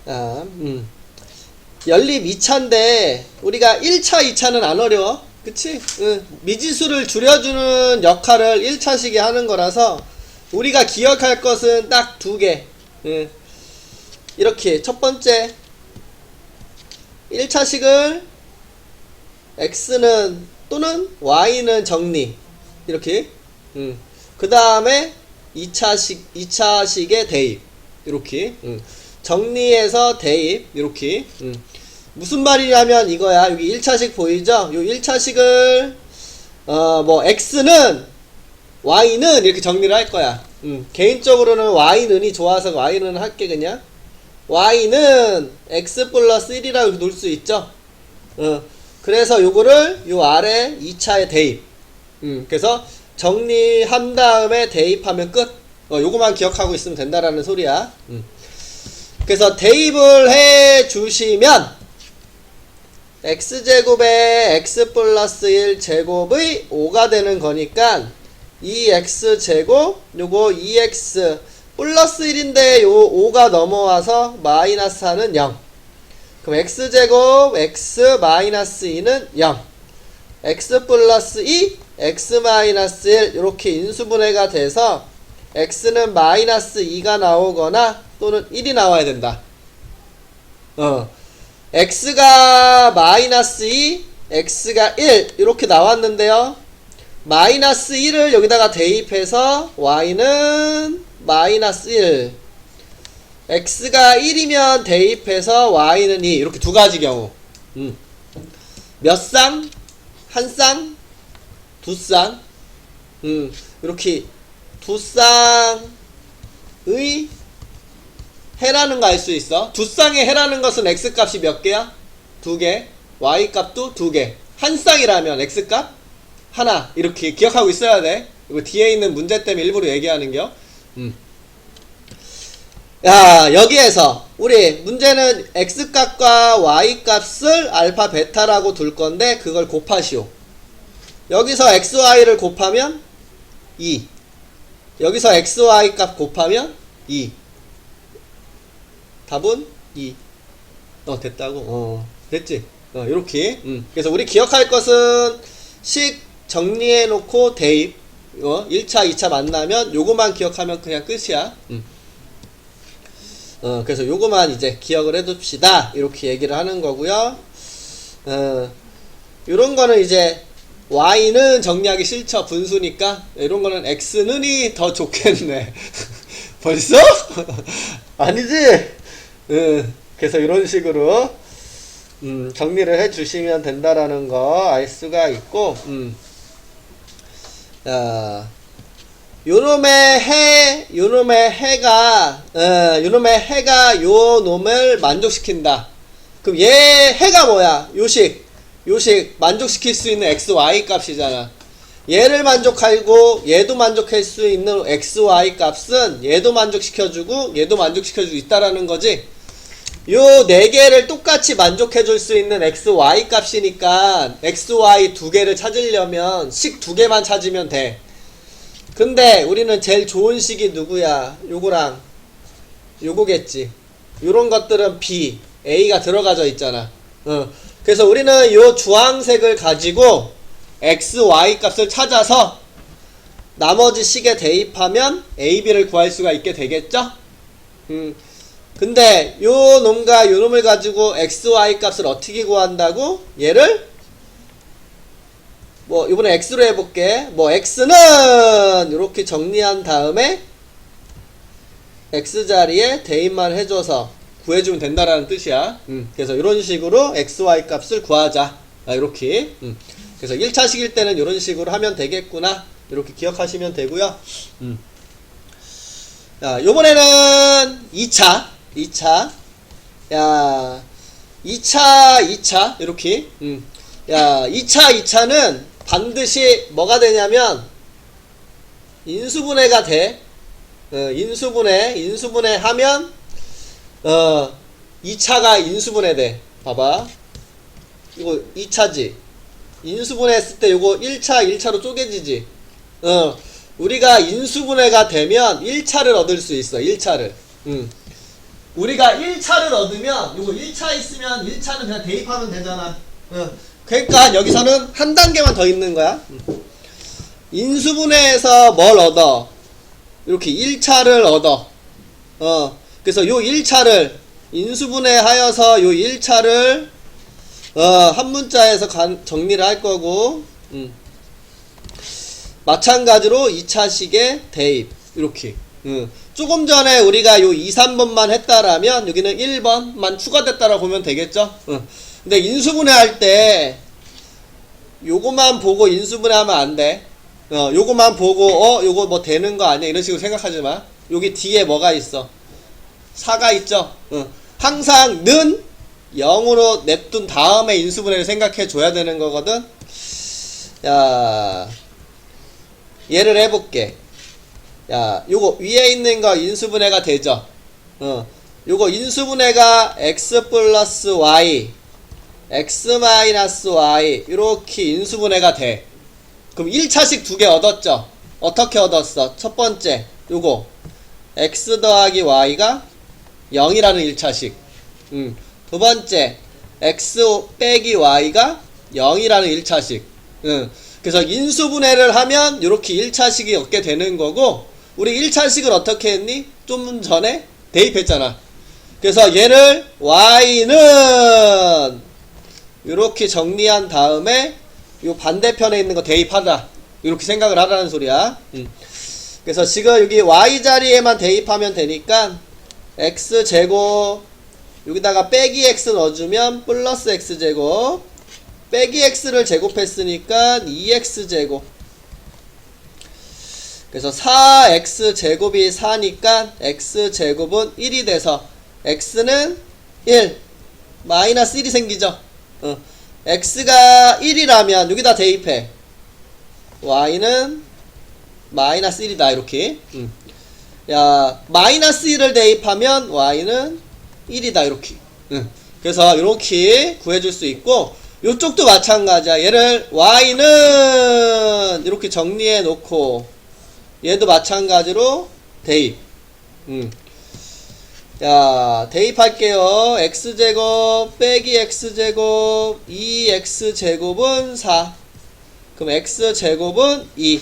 아, 연립 2차인데 우리가 1차, 2차는 안 어려워. 그치? 미지수를 줄여주는 역할을 1차식이 하는 거라서 우리가 기억할 것은 딱 두 개. 이렇게 첫 번째 1차식을 x는 또는 y는 정리 이렇게. 그 다음에 2차식의 대입 이렇게. 정리해서 대입 이렇게. 무슨 말이냐면 이거야. 여기 1차식 보이죠? 요 1차식을 뭐 x는 y는 이렇게 정리를 할 거야. 개인적으로는 y는이 좋아서 y는 할게. 그냥 y는 x 플러스 1이라고 놓을 수 있죠. 그래서 요거를 요 아래 2차에 대입. 그래서 정리한 다음에 대입하면 끝. 요거만 기억하고 있으면 된다라는 소리야. 그래서 대입을 해 주시면 x제곱에 x 플러스 1 제곱의 5가 되는 거니까 2x제곱 요거 2x 플러스 1인데 요 5가 넘어와서 마이너스 4는 0. 그럼 x제곱 x 마이너스 2는 0. x 플러스 2 x 마이너스 1 이렇게 인수분해가 돼서 x는 마이너스 2가 나오거나 또는 1이 나와야 된다. x가 마이너스 2, x가 1 이렇게 나왔는데요. 마이너스 1을 여기다가 대입해서 y는 마이너스 1, x가 1이면 대입해서 y는 2 이렇게 두 가지 경우. 몇 쌍? 한 쌍? 두 쌍? 이렇게 두 쌍의 해라는 거 알 수 있어. 두 쌍의 해라는 것은 x값이 몇 개야? 두 개. y값도 두 개. 한 쌍이라면 x값 하나. 이렇게 기억하고 있어야 돼. 이거 뒤에 있는 문제 때문에 일부러 얘기하는겨. 야, 여기에서 우리 문제는 x값과 y값을 알파 베타라고 둘 건데 그걸 곱하시오. 여기서 xy를 곱하면 2. 여기서 xy 값 곱하면 2. 답은 2. 됐다고? 됐지? 요렇게. 그래서 우리 기억할 것은 식 정리해 놓고 대입. 1차, 2차 만나면 요거만 기억하면 그냥 끝이야. 그래서 요거만 이제 기억을 해 둡시다. 이렇게 얘기를 하는 거고요. 요런 거는 이제 y는 정리하기 싫죠. 분수니까. 이런 거는 x는이 더 좋겠네. 벌써? 아니지? 그래서 이런 식으로 정리를 해 주시면 된다라는 거 알 수가 있고. 요놈의 해가 요 놈을 만족시킨다. 그럼 얘 해가 뭐야? 요식 만족시킬 수 있는 xy 값이잖아. 얘를 만족하고 얘도 만족할 수 있는 xy 값은 얘도 만족시켜주고 얘도 만족시켜주고 있다라는 거지. 요 네 개를 똑같이 만족해줄 수 있는 xy 값이니까 xy 두 개를 찾으려면 식 두 개만 찾으면 돼. 근데 우리는 제일 좋은 식이 누구야? 요거랑 요거겠지. 요런 것들은 b, a가 들어가져 있잖아. 그래서 우리는 요 주황색을 가지고 x, y 값을 찾아서 나머지 식에 대입하면 a, b를 구할 수가 있게 되겠죠? 근데 요 놈과 요 놈을 가지고 x, y 값을 어떻게 구한다고? 얘를 뭐 이번에 x로 해볼게. 뭐 x는 이렇게 정리한 다음에 x 자리에 대입만 해줘서 구해주면 된다라는 뜻이야. 그래서 이런 식으로 xy 값을 구하자. 이렇게. 그래서 1차식일 때는 이런 식으로 하면 되겠구나. 이렇게 기억하시면 되고요. 자, 요번에는 2차. 야, 2차 이렇게. 야, 2차는 반드시 뭐가 되냐면 인수분해가 돼. 인수분해 하면 2차가 인수분해 돼. 봐봐. 이거 2차지. 인수분해 했을 때 요거 1차로 쪼개지지. 우리가 인수분해가 되면 1차를 얻을 수 있어. 1차를. 우리가 1차를 얻으면 요거 1차 있으면 1차는 그냥 대입하면 되잖아. 그러니까 여기서는 한 단계만 더 있는 거야. 인수분해에서 뭘 얻어? 이렇게 1차를 얻어. 그래서 요 1차를 인수분해하여서 요 1차를 한 문자에서 정리를 할 거고, 마찬가지로 2차식의 대입 이렇게. 조금 전에 우리가 요 2, 3번만 했다라면 여기는 1번만 추가됐다라고 보면 되겠죠. 근데 인수분해 할 때 요거만 보고 인수분해하면 안 돼. 요거만 보고 요거 뭐 되는 거 아니야 이런 식으로 생각하지 마. 여기 뒤에 뭐가 있어? 4가 있죠. 항상 는 0으로 냅둔 다음에 인수분해를 생각해 줘야 되는 거거든. 야, 예를 해볼게. 야, 요거 위에 있는 거 인수분해가 되죠. 요거 인수분해가 x 플러스 y, x 마이너스 y 이렇게 인수분해가 돼. 그럼 1차식 두 개 얻었죠. 어떻게 얻었어? 첫 번째 요거 x 더하기 y가 0이라는 1차식. 두 번째 x 빼기 y가 0이라는 1차식. 그래서 인수분해를 하면 이렇게 1차식이 얻게 되는 거고, 우리 1차식을 어떻게 했니? 좀 전에 대입했잖아. 그래서 얘를 y는 이렇게 정리한 다음에 요 반대편에 있는 거 대입하자 이렇게 생각을 하라는 소리야. 그래서 지금 여기 y 자리에만 대입하면 되니까 x제곱 여기다가 빼기 x 넣어주면 플러스 x제곱 빼기 x를 제곱했으니까 2x제곱. 그래서 4x제곱이 4니까 x제곱은 1이 돼서 x는 1 마이너스 1이 생기죠. x가 1이라면 여기다 대입해. y는 마이너스 1이다 이렇게. 야, 마이너스 1을 대입하면 y는 1이다 이렇게. 그래서 이렇게 구해줄 수 있고, 요쪽도 마찬가지야. 얘를 y는 이렇게 정리해 놓고 얘도 마찬가지로 대입. 야, 대입할게요. x제곱 빼기 x제곱 2x제곱은 4. 그럼 x제곱은 2.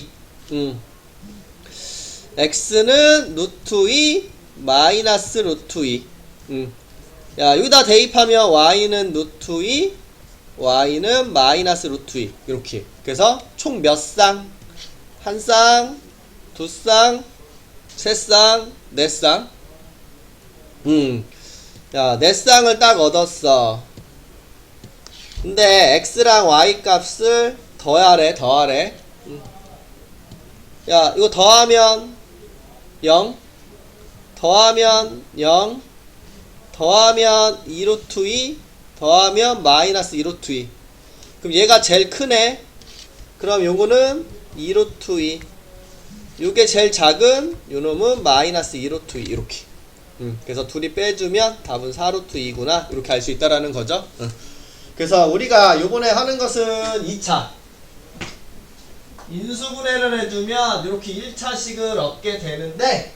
x는 루트 2 마이너스 루트 2. 야, 여기다 대입하면 y는 루트 2 y는 마이너스 루트 2 이렇게. 그래서 총 몇 쌍? 한 쌍, 두 쌍, 세 쌍, 네 쌍. 야, 네 쌍을 딱 얻었어. 근데 x랑 y 값을 더하래. 야, 이거 더하면 0, 더하면 0, 더하면 2루트 2, 더하면 마이너스 2루트 2. 그럼 얘가 제일 크네. 그럼 요거는 2루트 2. 요게 제일 작은 요놈은 마이너스 2루트 2 이렇게. 그래서 둘이 빼주면 답은 4루트 2구나 이렇게 알 수 있다라는 거죠. 그래서 우리가 요번에 하는 것은 2차 인수분해를 해주면 이렇게 1차식을 얻게 되는데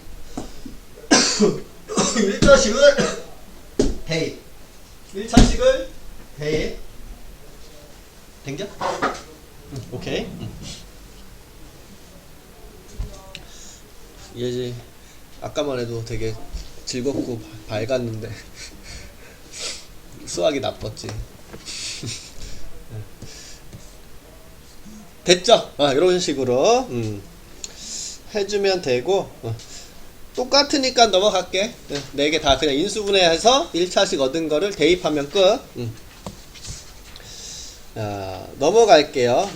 1차식을 대입 1차식을 대입 된겨? 오케이. 얘지 아까만 해도 되게 즐겁고 밝았는데 수학이 나빴지. 됐죠? 이런 식으로 해주면 되고, 똑같으니까 넘어갈게. 4개 다 그냥 인수분해해서 1차식 얻은 거를 대입하면 끝. 자, 넘어갈게요.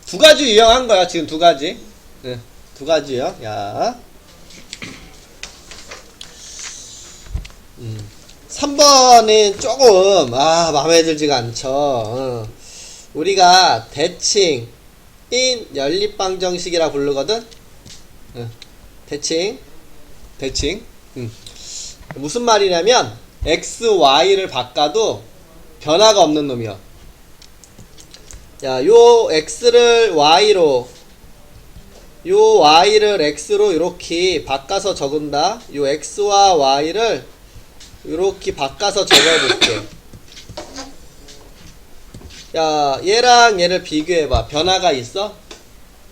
두 가지 유형한 거야. 지금 두 가지. 두 가지요. 야. 3번이 조금 마음에 들지가 않죠. 우리가 대칭 인 연립방정식이라 부르거든. 대칭 무슨 말이냐면 x, y를 바꿔도 변화가 없는 놈이야. 야, 요 x를 y로 요 y를 x로 이렇게 바꿔서 적은다. 요 x와 y를 이렇게 바꿔서 적어볼게. 야, 얘랑 얘를 비교해봐. 변화가 있어?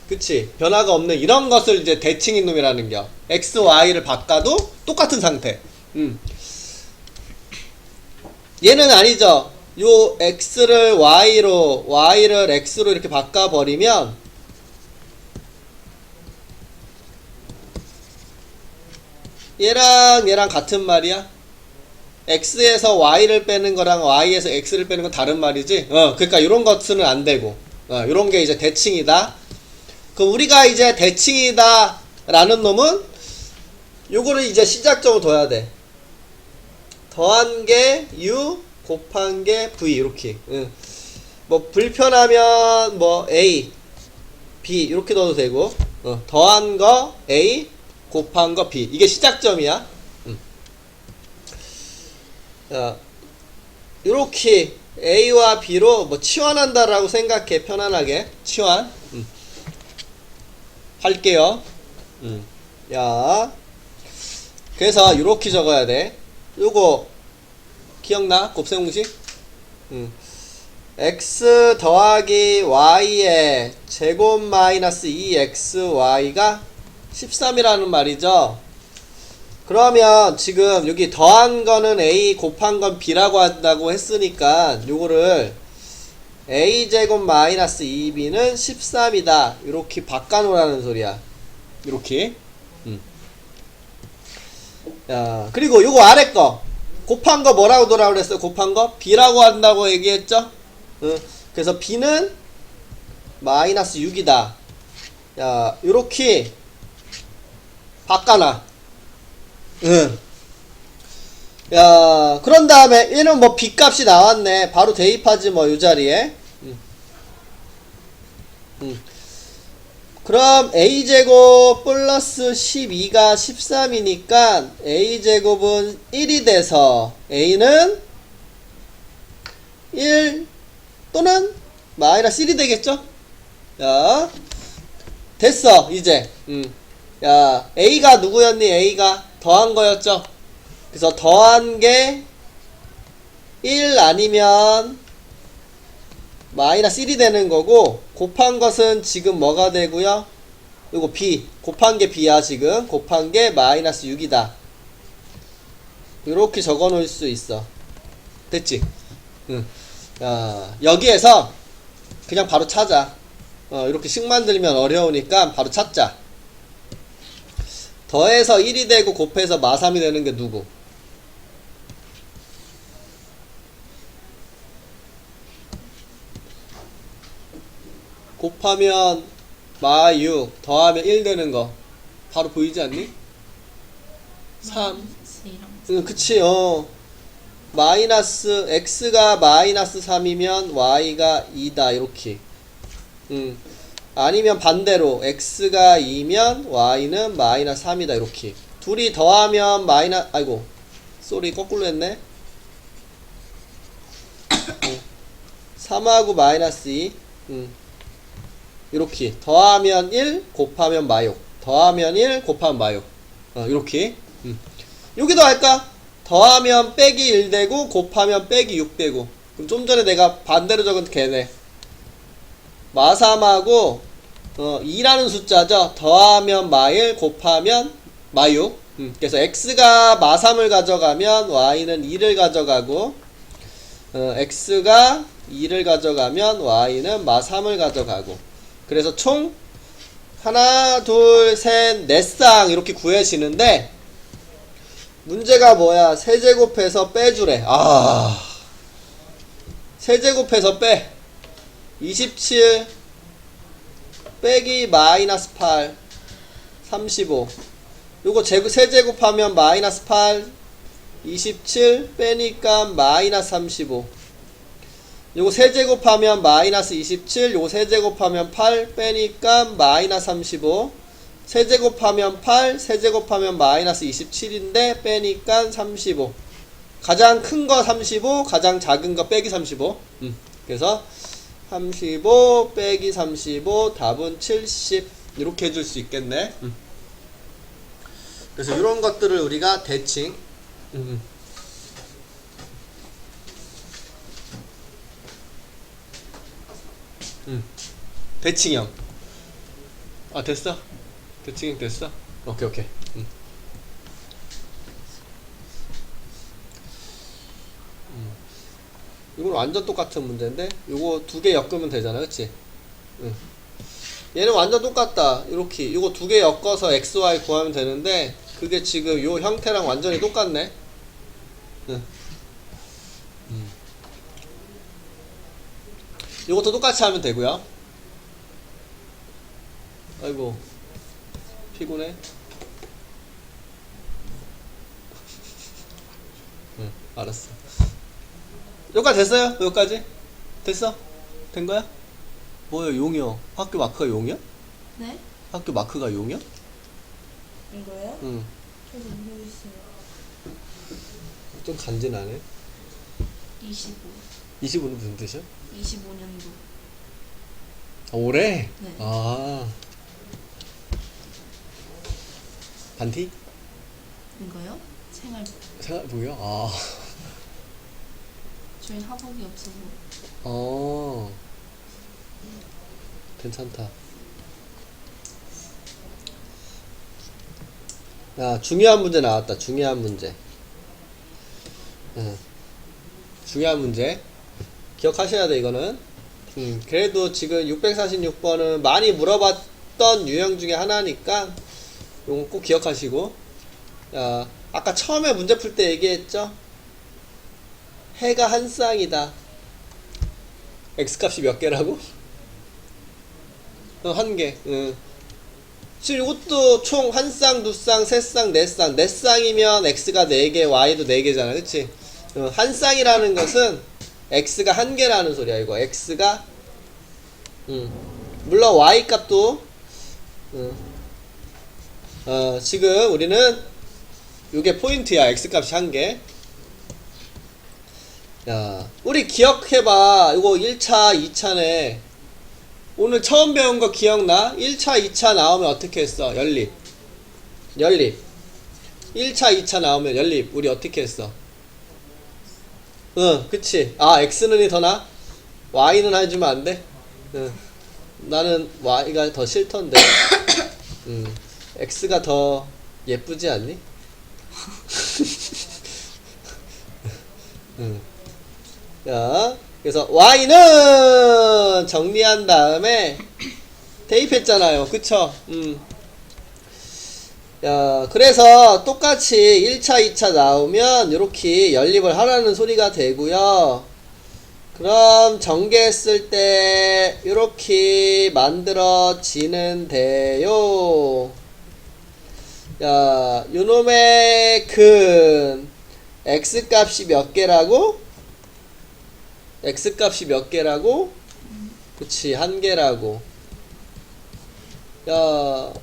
그치? 변화가 없는 이런 것을 이제 대칭인 놈이라는 겨. x, y를 바꿔도 똑같은 상태. 얘는 아니죠. 요 x를 y로, y를 x로 이렇게 바꿔버리면 얘랑 같은 말이야. x에서 y를 빼는 거랑 y에서 x를 빼는 건 다른 말이지. 그러니까 이런 것은 안 되고, 이런 게 이제 대칭이다. 그럼 우리가 이제 대칭이다 라는 놈은 요거를 이제 시작점으로 둬야 돼. 더한 게 u 곱한 게 v 이렇게. 뭐 불편하면 뭐 a, b 이렇게 넣어도 되고, 더한 거 a 곱한 거 b 이게 시작점이야. 이렇게 a와 b로 뭐 치환한다라고 생각해. 편안하게 치환 할게요. 야, 그래서 이렇게 적어야 돼. 요거 기억나? 곱셈공식? x 더하기 y의 제곱 마이너스 2xy가 13이라는 말이죠. 그러면 지금 여기 더한 거는 a 곱한 건 b라고 한다고 했으니까 요거를 a제곱 마이너스 2b는 13이다 이렇게 바꿔놓으라는 소리야. 이렇게. 야, 그리고 요거 아래 거 곱한 거 뭐라고 돌아오라 그랬어요? 곱한 거 b라고 한다고 얘기했죠? 그래서 b는 마이너스 6이다. 야, 요렇게 바꿔놔. 야, 그런 다음에 얘는 뭐 b 값이 나왔네. 바로 대입하지 뭐 요 자리에. 그럼 a제곱 플러스 12가 13이니까 a제곱은 1이 돼서 a는 1 또는 마이너스 1이 되겠죠? 야, 됐어 이제. 야, a가 누구였니? a가 더한 거였죠? 그래서 더한 게 1 아니면 마이너스 1이 되는 거고, 곱한 것은 지금 뭐가 되고요? 요거 b 곱한 게 b야. 지금 곱한 게 마이너스 6이다 요렇게 적어 놓을 수 있어. 됐지? 야, 여기에서 그냥 바로 찾아. 이렇게 식 만들면 어려우니까 바로 찾자. 더해서 1이 되고 곱해서 마3이 되는 게 누구? 곱하면 마6 더하면 1 되는 거 바로 보이지 않니? 3. 그치. 마이너스 x가 마이너스 3이면 y가 2다 이렇게. 아니면 반대로 x가 2면 y는 마이너스 3이다 이렇게. 둘이 더하면 아이고 쏘리 거꾸로 했네. 3하고 마이너스 2 이렇게 더하면 1 곱하면 마6 더하면 1 곱하면 마6 이렇게. 여기도 할까? 더하면 빼기 1 되고 곱하면 빼기 6 되고. 그럼 좀 전에 내가 반대로 적은 걔네 마3하고 2라는 숫자죠. 더하면 마1 곱하면 마6. 그래서 x가 마3을 가져가면 y는 2를 가져가고, x가 2를 가져가면 y는 마3을 가져가고. 그래서 총 하나 둘 셋 넷 쌍 이렇게 구해지는데, 문제가 뭐야? 세제곱해서 빼주래. 세제곱해서 빼 27 빼기 마이너스 8 35. 요거 세제곱하면 마이너스 8 27 빼니까 마이너스 35. 요거 세제곱하면 마이너스 27 요거 세제곱하면 8 빼니까 마이너스 35. 세제곱하면 8 세제곱하면 마이너스 27인데 빼니까 35. 가장 큰 거 35 가장 작은 거 빼기 35. 그래서 35 빼기 35 답은 76 이렇게 해줄 수 있겠네. 그래서 이런 것들을 우리가 대칭. 대칭형. 아, 됐어? 대칭형 됐어? 오케이, 오케이. 이건 완전 똑같은 문제인데 요거 두 개 엮으면 되잖아, 그치? 얘는 완전 똑같다. 이렇게 이거 두 개 엮어서 xy 구하면 되는데 그게 지금 요 형태랑 완전히 똑같네. 이것도 똑같이 하면 되고요. 아이고 피곤해. 응, 알았어. 여기까지 됐어요? 여기까지? 됐어? 된 거야? 뭐야, 용이요? 학교 마크가 용이야? 네? 학교 마크가 용이야? 이거요? 응. 저도 모르겠어요. 좀 간지나네. 25. 25는 무슨 뜻이야? 25년도. 아, 올해? 네. 아. 반티? 이거요? 생활복. 생활복이요? 아. 저희 하복이 없어서. 어. 괜찮다. 야, 중요한 문제 나왔다. 중요한 문제. 중요한 문제. 기억하셔야 돼, 이거는. 그래도 지금 646번은 많이 물어봤던 유형 중에 하나니까, 이건 꼭 기억하시고. 야, 아까 처음에 문제 풀 때 얘기했죠? 해가 한 쌍이다. x값이 몇 개라고? 한 개. 지금 이것도 총 한 쌍, 두 쌍, 세 쌍, 네 쌍. 네 쌍이면 x가 4개, y도 4개잖아. 그치? 한 쌍이라는 것은 x가 한 개라는 소리야, 이거. x가, 물론 y 값도, 지금 우리는 요게 포인트야. x 값이 한 개. 야, 우리 기억해봐. 이거 1차, 2차네. 오늘 처음 배운 거 기억나? 1차, 2차 나오면 어떻게 했어? 연립. 1차, 2차 나오면 연립. 우리 어떻게 했어? 그치. 아, x는이 더 나? y는 해주면 안 돼? 나는 y가 더 싫던데. x가 더 예쁘지 않니? 자, 그래서 y는 정리한 다음에 대입했잖아요. 그쵸? 야, 그래서 똑같이 1차, 2차 나오면 이렇게 연립을 하라는 소리가 되고요. 그럼 전개했을 때 이렇게 만들어지는데요. 야, 요놈의 근 x값이 몇 개라고? x값이 몇 개라고? 그치, 한 개라고. 야,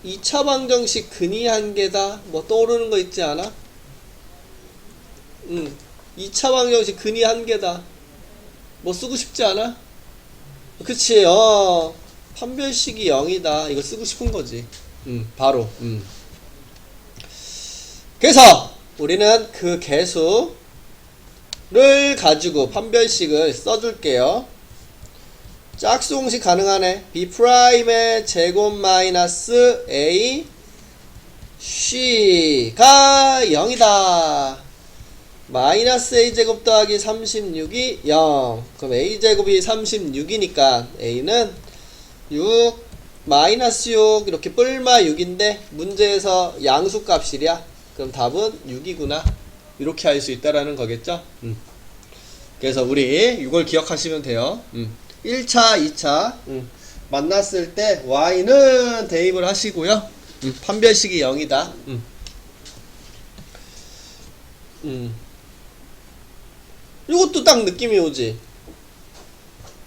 2차 방정식 근이 한 개다. 뭐 떠오르는 거 있지 않아? 2차 방정식 근이 한 개다. 뭐 쓰고 싶지 않아? 그치, 판별식이 0이다. 이거 쓰고 싶은 거지. 바로. 그래서 우리는 그 개수를 가지고 판별식을 써줄게요. 짝수 공식 가능하네. B'의 제곱 마이너스 A C가 0이다. 마이너스 A제곱 더하기 36이 0. 그럼 A제곱이 36이니까 A는 6 마이너스 6 이렇게 뿔마 6인데 문제에서 양수값이랴. 그럼 답은 6이구나. 이렇게 할 수 있다라는 거겠죠? 그래서 우리 이걸 기억하시면 돼요. 1차, 2차 만났을 때 y는 대입을 하시고요. 판별식이 0이다. 이것도 딱 느낌이 오지.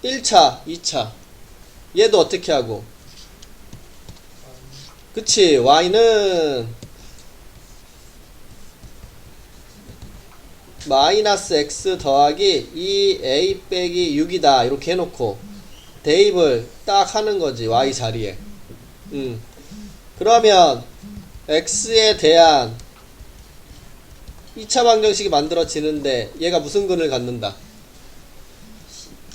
1차, 2차 얘도 어떻게 하고, 그치, y는 마이너스 x 더하기 2a 빼기 6이다 이렇게 해놓고 대입을 딱 하는 거지, y 자리에. 그러면 x에 대한 2차 방정식이 만들어지는데 얘가 무슨 근을 갖는다?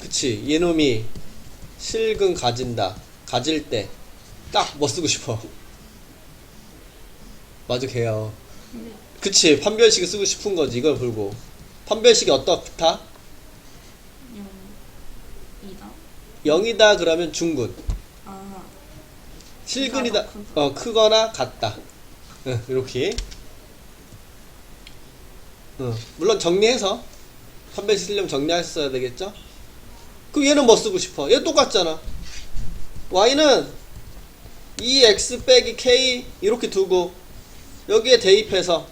그치, 이놈이 실근 가진다. 가질 때 딱 뭐 쓰고 싶어? 맞아, 걔요. 근데 그치, 판별식을 쓰고 싶은 거지. 이걸 보고 판별식이 어떻다? 0이다. 0이다 그러면 중근, 아, 실근이다 크다. 크거나 같다. 이렇게. 물론 정리해서 판별식 쓰려면 정리했어야 되겠죠? 그럼 얘는 뭐 쓰고 싶어? 얘 똑같잖아. y는 2x 빼기 k 이렇게 두고 여기에 대입해서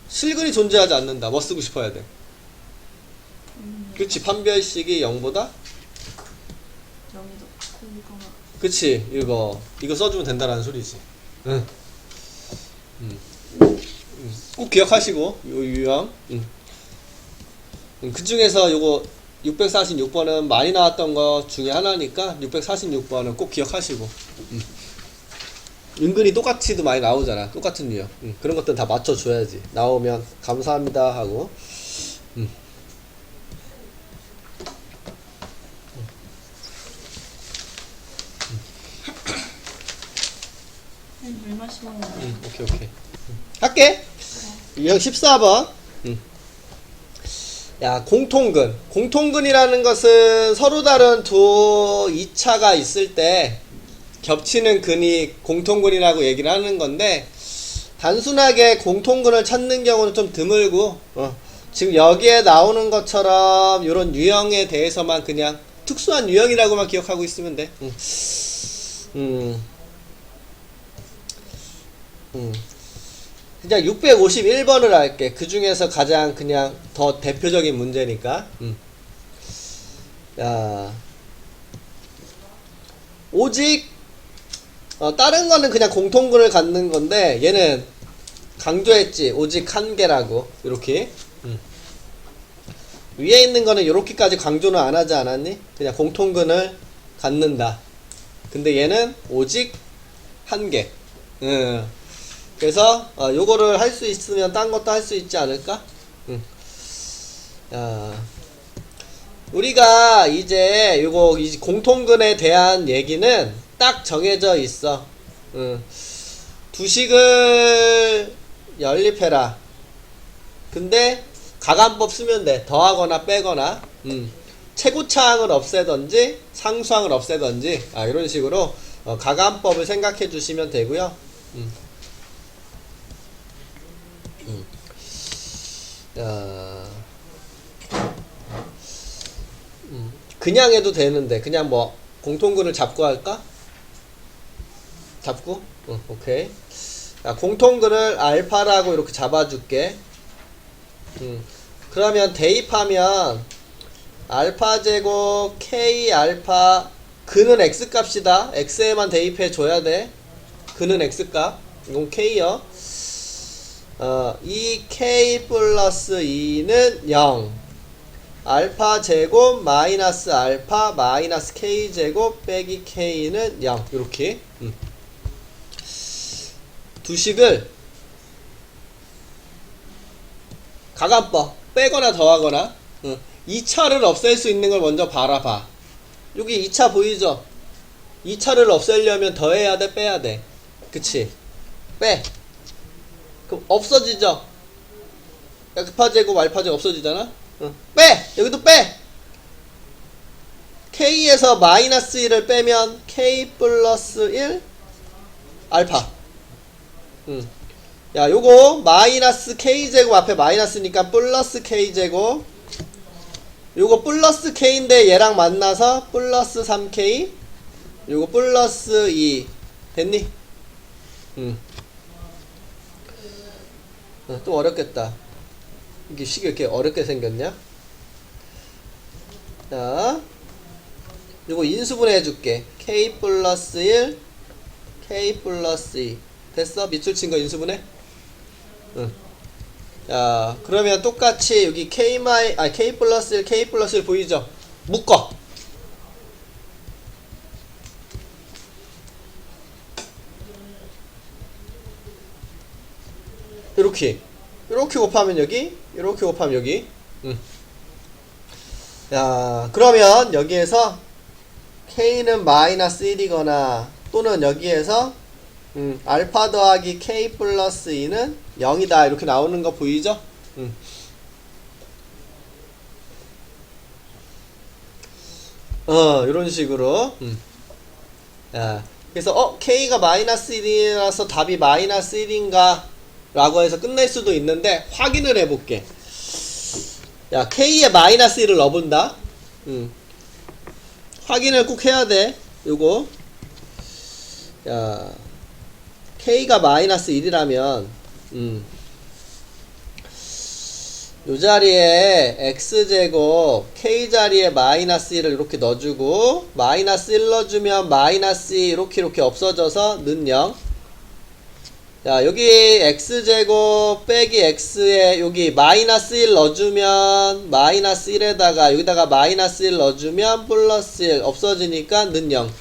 실근이 존재하지 않는다. 뭐 쓰고 싶어야 돼? 그치, 판별식이 0보다? 0이 더 크거나. 그치, 이거 써주면 된다라는 소리지. 응. 꼭 기억하시고 요 유형. 그 중에서 요거 646번은 많이 나왔던 거 중에 하나니까 646번은 꼭 기억하시고. 은근히 똑같이도 많이 나오잖아. 똑같은 유형. 그런 것들은 다 맞춰줘야지. 나오면 감사합니다 하고. 물 마시고 오케이. 할게. 유형 14번. 야, 공통근. 공통근이라는 것은 서로 다른 두 2차가 있을 때 겹치는 근이 공통근이라고 얘기를 하는 건데, 단순하게 공통근을 찾는 경우는 좀 드물고, 지금 여기에 나오는 것처럼 이런 유형에 대해서만 그냥 특수한 유형이라고만 기억하고 있으면 돼. 그냥 651번을 할게. 그 중에서 가장 그냥 더 대표적인 문제니까. 야, 오직 다른 거는 그냥 공통근을 갖는 건데 얘는 강조했지. 오직 한 개라고. 이렇게. 위에 있는 거는 이렇게까지 강조는 안 하지 않았니? 그냥 공통근을 갖는다. 근데 얘는 오직 한 개. 그래서 요거를 할 수 있으면 딴 것도 할 수 있지 않을까? 우리가 이제 요거 공통근에 대한 얘기는 딱 정해져 있어. 두식을 연립해라. 근데 가감법 쓰면 돼. 더하거나 빼거나. 최고차항을 없애던지 상수항을 없애던지 이런 식으로 가감법을 생각해 주시면 되고요. 그냥 해도 되는데 그냥 뭐 공통근을 잡고 할까? 잡고? 오케이. 공통근을 알파라고 이렇게 잡아줄게. 그러면 대입하면 알파 제곱 k 알파, 근은 x 값이다. x에만 대입해 줘야 돼. 근은 x 값. 이건 k요. 이 k 플러스 2는 0. 알파 제곱 마이너스 알파 마이너스 k 제곱 빼기 k는 0. 이렇게. 두식을 가감법 빼거나 더하거나 2차를 없앨 수 있는 걸 먼저 바라봐. 여기 2차 보이죠? 2차를 없애려면 더해야 돼, 빼야 돼? 그치? 빼. 그럼 없어지죠? 알파 제곱 알파 제곱 없어지잖아? 빼! 여기도 빼! k에서 마이너스 1을 빼면 k 플러스 1 알파. 야, 요거 마이너스 k제곱 앞에 마이너스니까 플러스 k제곱, 요거 플러스 k인데 얘랑 만나서 플러스 3k, 요거 플러스 2 됐니? 또 어렵겠다. 이게 식이 이렇게 어렵게 생겼냐? 자, 요거 인수분해 해줄게. k 플러스 1 k 플러스 2 됐어? 밑줄 친 거 인수분해? 자, 그러면 똑같이 여기 k 플러스 1 k 플러스 1 보이죠? 묶어. 이렇게 곱하면 여기, 이렇게 곱하면 여기. 야, 그러면 여기에서 K는 마이너스 1이거나 또는 여기에서 알파 더하기 K 플러스 2는 0이다 이렇게 나오는 거 보이죠? 이런 식으로. 야, 그래서 K가 마이너스 1이라서 답이 마이너스 1인가 라고 해서 끝낼 수도 있는데 확인을 해볼게. 야, K에 마이너스 1을 넣어본다. 확인을 꼭 해야 돼. 요거. 야, K가 마이너스 1이라면, 요 자리에 X제곱, K 자리에 마이너스 1을 이렇게 넣어주고, 마이너스 1 넣어주면 마이너스 2 이렇게 없어져서 는 0. 자, 여기 X제곱 빼기 X에 여기 마이너스 1 넣어주면 마이너스 1에다가 여기다가 마이너스 1 넣어주면 플러스 1 없어지니까 는 0.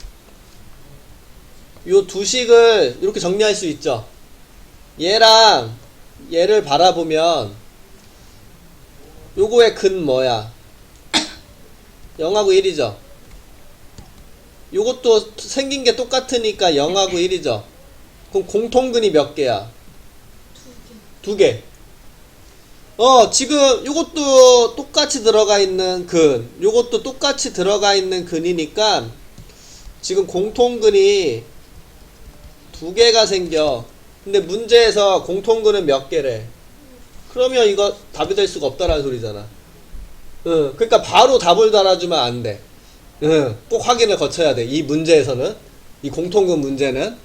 요 두 식을 이렇게 정리할 수 있죠. 얘랑 얘를 바라보면 요거의 근 뭐야? 0하고 1이죠. 요것도 생긴 게 똑같으니까 0하고 1이죠. 그럼 공통근이 몇 개야? 두 개. 지금 요것도 똑같이 들어가 있는 근, 요것도 똑같이 들어가 있는 근이니까 지금 공통근이 두 개가 생겨. 근데 문제에서 공통근은 몇 개래? 그러면 이거 답이 될 수가 없다라는 소리잖아. 그러니까 바로 답을 달아주면 안 돼. 꼭 확인을 거쳐야 돼. 이 문제에서는. 이 공통근 문제는.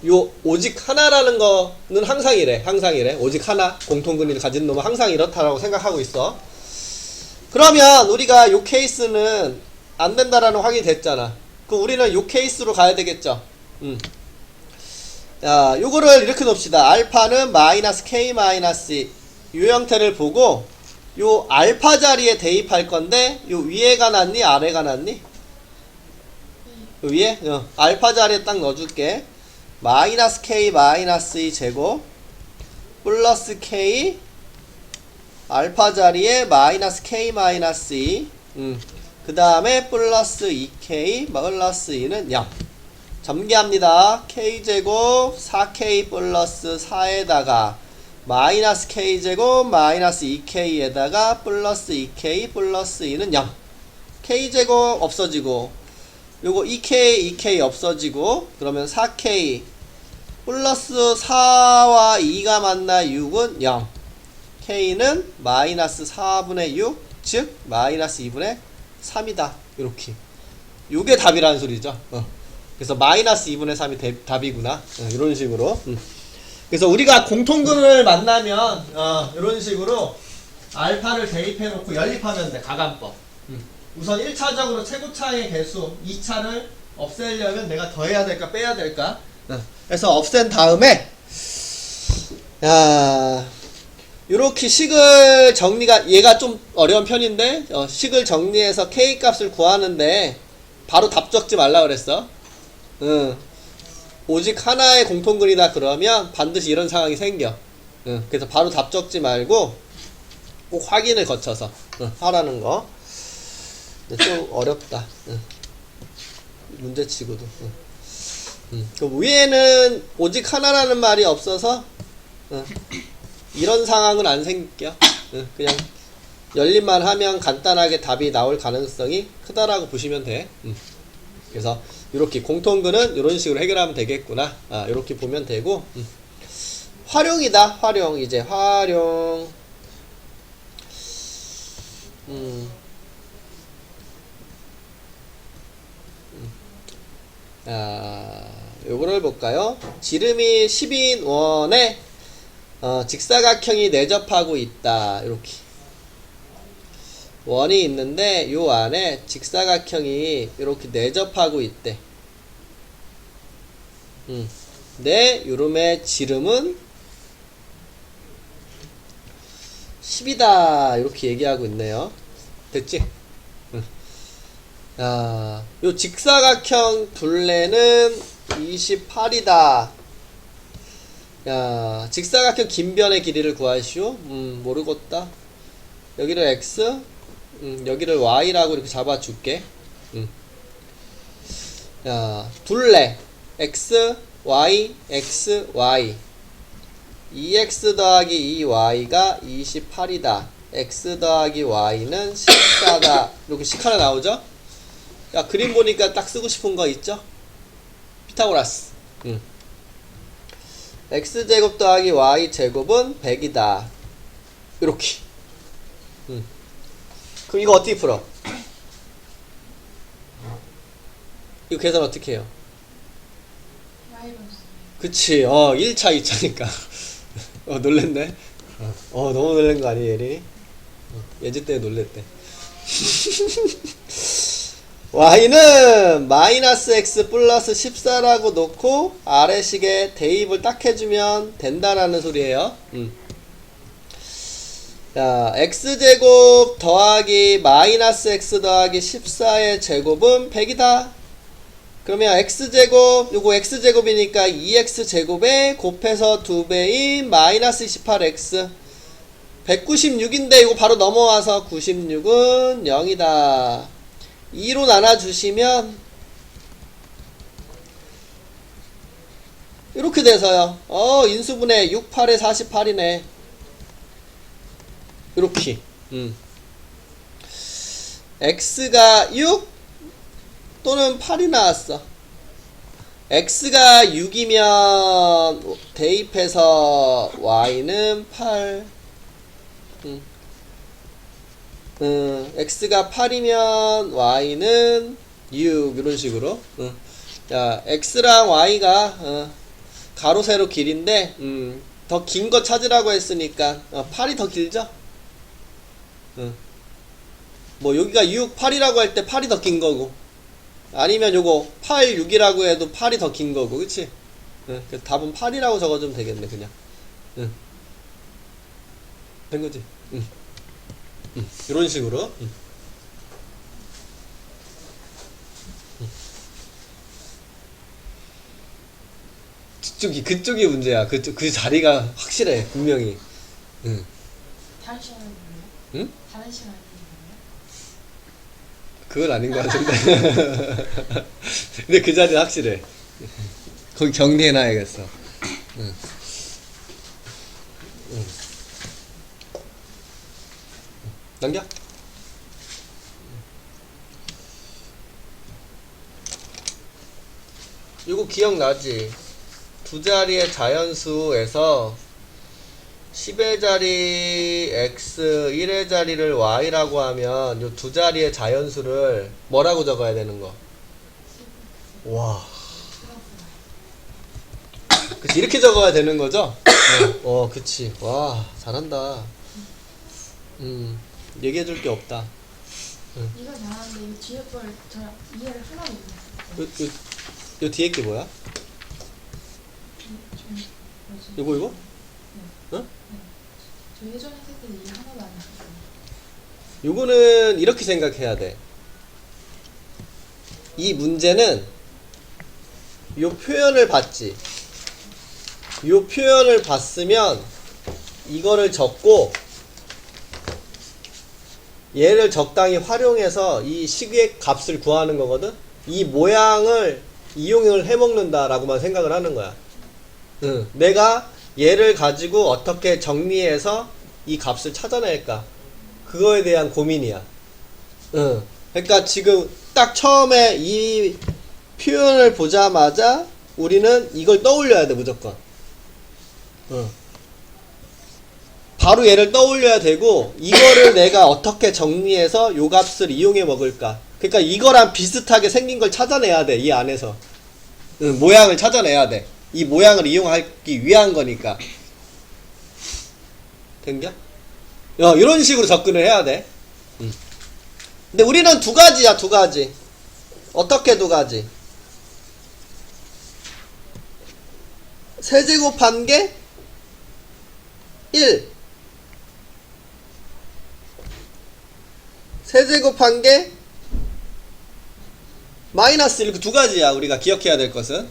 요 오직 하나라는 거는 항상 이래. 오직 하나 공통근을 가진 놈은 항상 이렇다라고 생각하고 있어. 그러면 우리가 요 케이스는 안 된다라는 확인이 됐잖아. 그럼 우리는 요 케이스로 가야 되겠죠. 자, 요거를 이렇게 놓읍시다. 알파는 마이너스 K 마이너스 2. 요 형태를 보고 요 알파 자리에 대입할 건데 요 위에가 낫니 아래가 낫니? 요 위에? 알파 자리에 딱 넣어줄게. 마이너스 K 마이너스 2 제곱 플러스 K 알파 자리에 마이너스 K 마이너스 2 그 다음에 플러스 2K 플러스 2는 0. 전개합니다. K제곱 4K 플러스 4에다가 마이너스 K제곱 마이너스 2K에다가 플러스 2K 플러스 2는 0. K제곱 없어지고 요거 2K 없어지고 그러면 4K 플러스 4와 2가 만나 6은 0. K는 마이너스 4분의 6 즉 마이너스 2분의 3이다. 요렇게 요게 답이라는 소리죠. 그래서 마이너스 2분의 3이 답이구나. 이런 식으로. 그래서 우리가 공통근을 만나면 이런 식으로 알파를 대입해 놓고 연립하면 돼. 가감법. 우선 1차적으로 최고차의 개수 2차를 없애려면 내가 더해야 될까 빼야 될까? 그래서 없앤 다음에 요렇게 식을 정리가 얘가 좀 어려운 편인데 식을 정리해서 K 값을 구하는데 바로 답 적지 말라 그랬어. 오직 하나의 공통근이다 그러면 반드시 이런 상황이 생겨. 그래서 바로 답 적지 말고 꼭 확인을 거쳐서 하라는 거. 좀 어렵다. 문제치고도. 그 위에는 오직 하나라는 말이 없어서 이런 상황은 안 생겨. 그냥 열림만 하면 간단하게 답이 나올 가능성이 크다라고 보시면 돼. 그래서 이렇게 공통근은 이런 식으로 해결하면 되겠구나. 이렇게 보면 되고. 활용이다. 활용. 이제 활용. 요거를 볼까요? 지름이 10인 원에 직사각형이 내접하고 있다. 이렇게 원이 있는데 요 안에 직사각형이 이렇게 내접하고 있대. 네, 요름의 지름은 10이다. 이렇게 얘기하고 있네요. 됐지? 요 직사각형 둘레는 28이다. 야, 직사각형 긴 변의 길이를 구하시오. 모르겠다. 여기를 x, 여기를 y라고 이렇게 잡아줄게. 야, 둘레 x, y, x, y. 2x 더하기 2y가 28이다. x 더하기 y는 14다. 이렇게 식 하나 나오죠? 야, 그림 보니까 딱 쓰고 싶은 거 있죠? 피타고라스. x제곱 더하기 y제곱은 100이다. 이렇게. 그럼 이거 어떻게 풀어? 이거 계산 어떻게 해요? 그치. 1차, 2차니까. 놀랬네. 너무 놀란 거 아니에요, 예린이? 예지 때문에 놀랬대. y는 마이너스 x 플러스 14라고 놓고 아래식에 대입을 딱 해주면 된다라는 소리예요. 자, x제곱 더하기 마이너스 x 더하기 14의 제곱은 100이다. 그러면 x제곱, 요거 x제곱이니까 2x제곱에 곱해서 2배인 마이너스 28x 196인데 이거 바로 넘어와서 96은 0이다. 2로 나눠주시면 이렇게 돼서요. 인수분해 6, 8에 48이네. 이렇게. x가 6 또는 8이 나왔어. x가 6이면 대입해서 y는 8. x가 8이면 y는 6 이런 식으로. 자, x랑 y가 가로 세로 길인데 더 긴 거 찾으라고 했으니까 8이 더 길죠? 뭐 여기가 6, 8이라고 할 때 8이 더 긴 거고, 아니면 요거 8, 6이라고 해도 8이 더 긴 거고, 그치? 그래서 답은 8이라고 적어주면 되겠네, 그냥. 된 거지? 이런 식으로. 그쪽이 문제야. 그 자리가 확실해, 분명히. 다른 시간에 있나요? 응? 다른 시간에 있나요? 그건 아닌 것 같은데. 근데 그 자리는 확실해. 거기 정리해놔야겠어. 넘겨? 이거 기억나지? 두 자리의 자연수에서 10의 자리 x, 1의 자리를 y라고 하면 요 두 자리의 자연수를 뭐라고 적어야 되는 거? 와. 그치, 이렇게 적어야 되는 거죠? 그치. 와, 잘한다. 얘기해줄 게 없다. 이거 잘하는데 이 뒤에 걸 저 이해를 하나도 못했어요. 요 뒤에 게 뭐야? 뭐지? 이거? 응? 저 예전에 했을 때 이해 하나도 안 했어요. 요거는 이렇게 생각해야 돼. 이 문제는 요 표현을 봤지. 요 표현을 봤으면 이거를 적고 얘를 적당히 활용해서 이 식의 값을 구하는 거거든. 이 모양을 이용을 해먹는다 라고만 생각을 하는 거야. 내가 얘를 가지고 어떻게 정리해서 이 값을 찾아낼까, 그거에 대한 고민이야. 그러니까 지금 딱 처음에 이 표현을 보자마자 우리는 이걸 떠올려야 돼, 무조건. 바로 얘를 떠올려야 되고, 이거를 내가 어떻게 정리해서 요 값을 이용해 먹을까. 그러니까 이거랑 비슷하게 생긴 걸 찾아내야 돼, 이 안에서. 모양을 찾아내야 돼. 이 모양을 이용하기 위한 거니까. 된겨? 이런 식으로 접근을 해야 돼. 근데 우리는 두 가지야, 두 가지. 어떻게 두 가지? 세제곱한 게 1. 세제곱한 게 마이너스 1. 그 두 가지야, 우리가 기억해야 될 것은.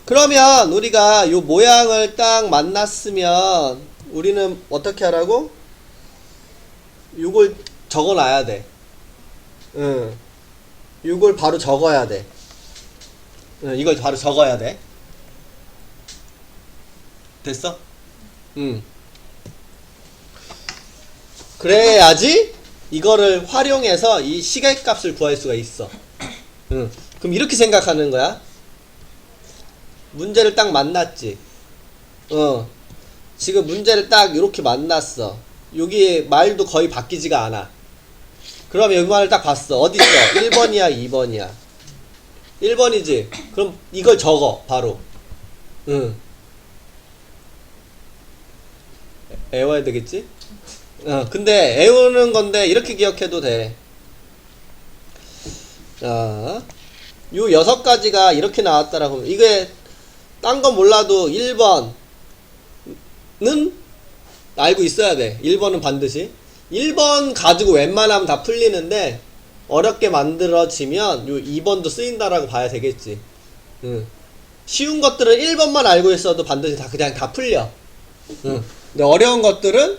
그러면 우리가 요 모양을 딱 만났으면 우리는 어떻게 하라고? 요걸 적어놔야 돼. 응. 요걸 바로 적어야 돼. 응, 이걸 바로 적어야 돼. 됐어? 응. 그래야지 이거를 활용해서 이 시계값을 구할 수가 있어. 응. 그럼 이렇게 생각하는 거야. 문제를 딱 만났지. 지금 문제를 딱 이렇게 만났어. 여기 말도 거의 바뀌지가 않아. 그럼 여기 말을 딱 봤어. 어디 있어? 1번이야, 2번이야. 1번이지. 그럼 이걸 적어, 바로. 응. 애워야 되겠지? 근데 애우는 건데 이렇게 기억해도 돼. 자, 요 6가지가 이렇게 나왔다라고. 이게 딴 건 몰라도 1번은 알고 있어야 돼. 1번은 반드시. 1번 가지고 웬만하면 다 풀리는데 어렵게 만들어지면 요 2번도 쓰인다라고 봐야 되겠지. 쉬운 것들은 1번만 알고 있어도 반드시 다 그냥 다 풀려. 근데 어려운 것들은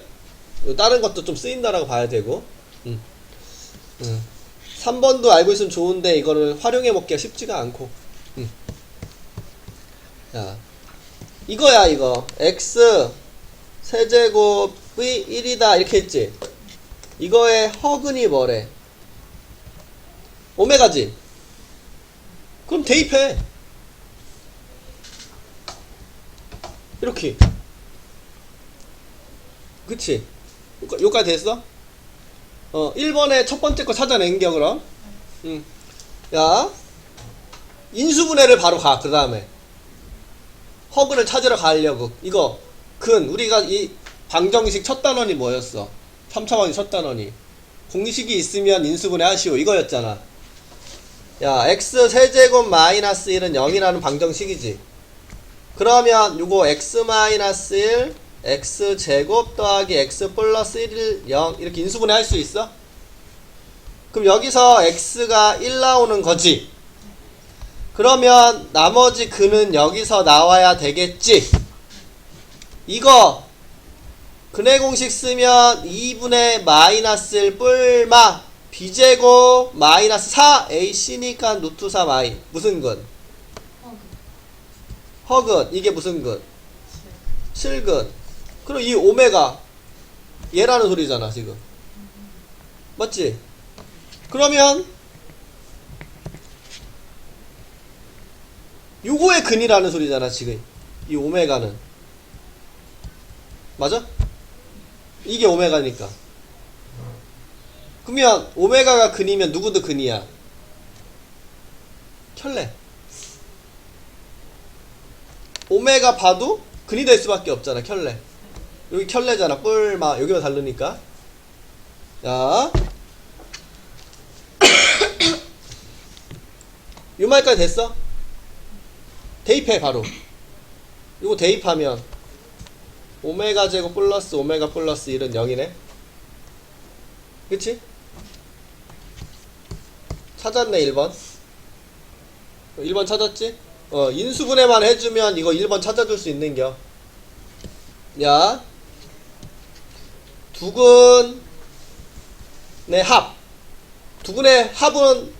다른 것도 좀 쓰인다라고 봐야 되고. 3번도 알고 있으면 좋은데 이거를 활용해 먹기가 쉽지가 않고. 자, 이거야 이거. x 세제곱이 1이다 이렇게 했지. 이거의 허근이 뭐래? 오메가지. 그럼 대입해. 이렇게. 그치? 여기까지 됐어? 1번에 첫 번째 거 찾아낸겨 그럼. 야, 인수분해를 바로 가. 그 다음에 허근을 찾으러 가려고. 이거 근, 우리가 이 방정식 첫 단원이 뭐였어? 3차원이 첫 단원이 공식이 있으면 인수분해 하시오 이거였잖아. 야, x 세제곱 마이너스 1은 0이라는 방정식이지. 그러면 요거 x 마이너스 1 x 제곱 더하기 x 플러스 1 0 이렇게 인수분해 할 수 있어? 그럼 여기서 x가 1 나오는 거지. 그러면 나머지 근은 여기서 나와야 되겠지. 이거 근의 공식 쓰면 2분의 마이너스 1 뿔마 b제곱 마이너스 4ac니까 루트 3 i. 무슨 근? 허근. 이게 무슨 근? 실근. 그럼 이 오메가 얘라는 소리잖아 지금. 맞지? 그러면 요거의 근이라는 소리잖아 지금. 이 오메가는. 맞아? 이게 오메가니까. 그러면 오메가가 근이면 누구도 근이야? 켤레. 오메가 봐도 근이 될 수밖에 없잖아. 켤레. 여기 켤레잖아. 뿔마. 여기만 다르니까. 자, 요 말까지 됐어? 대입해 바로. 이거 대입하면 오메가 제곱 플러스 오메가 플러스 1은 0이네. 그치? 찾았네 1번. 1번 찾았지? 인수분해만 해주면 이거 1번 찾아줄 수 있는겨. 야, 두근의 합. 두근의 합은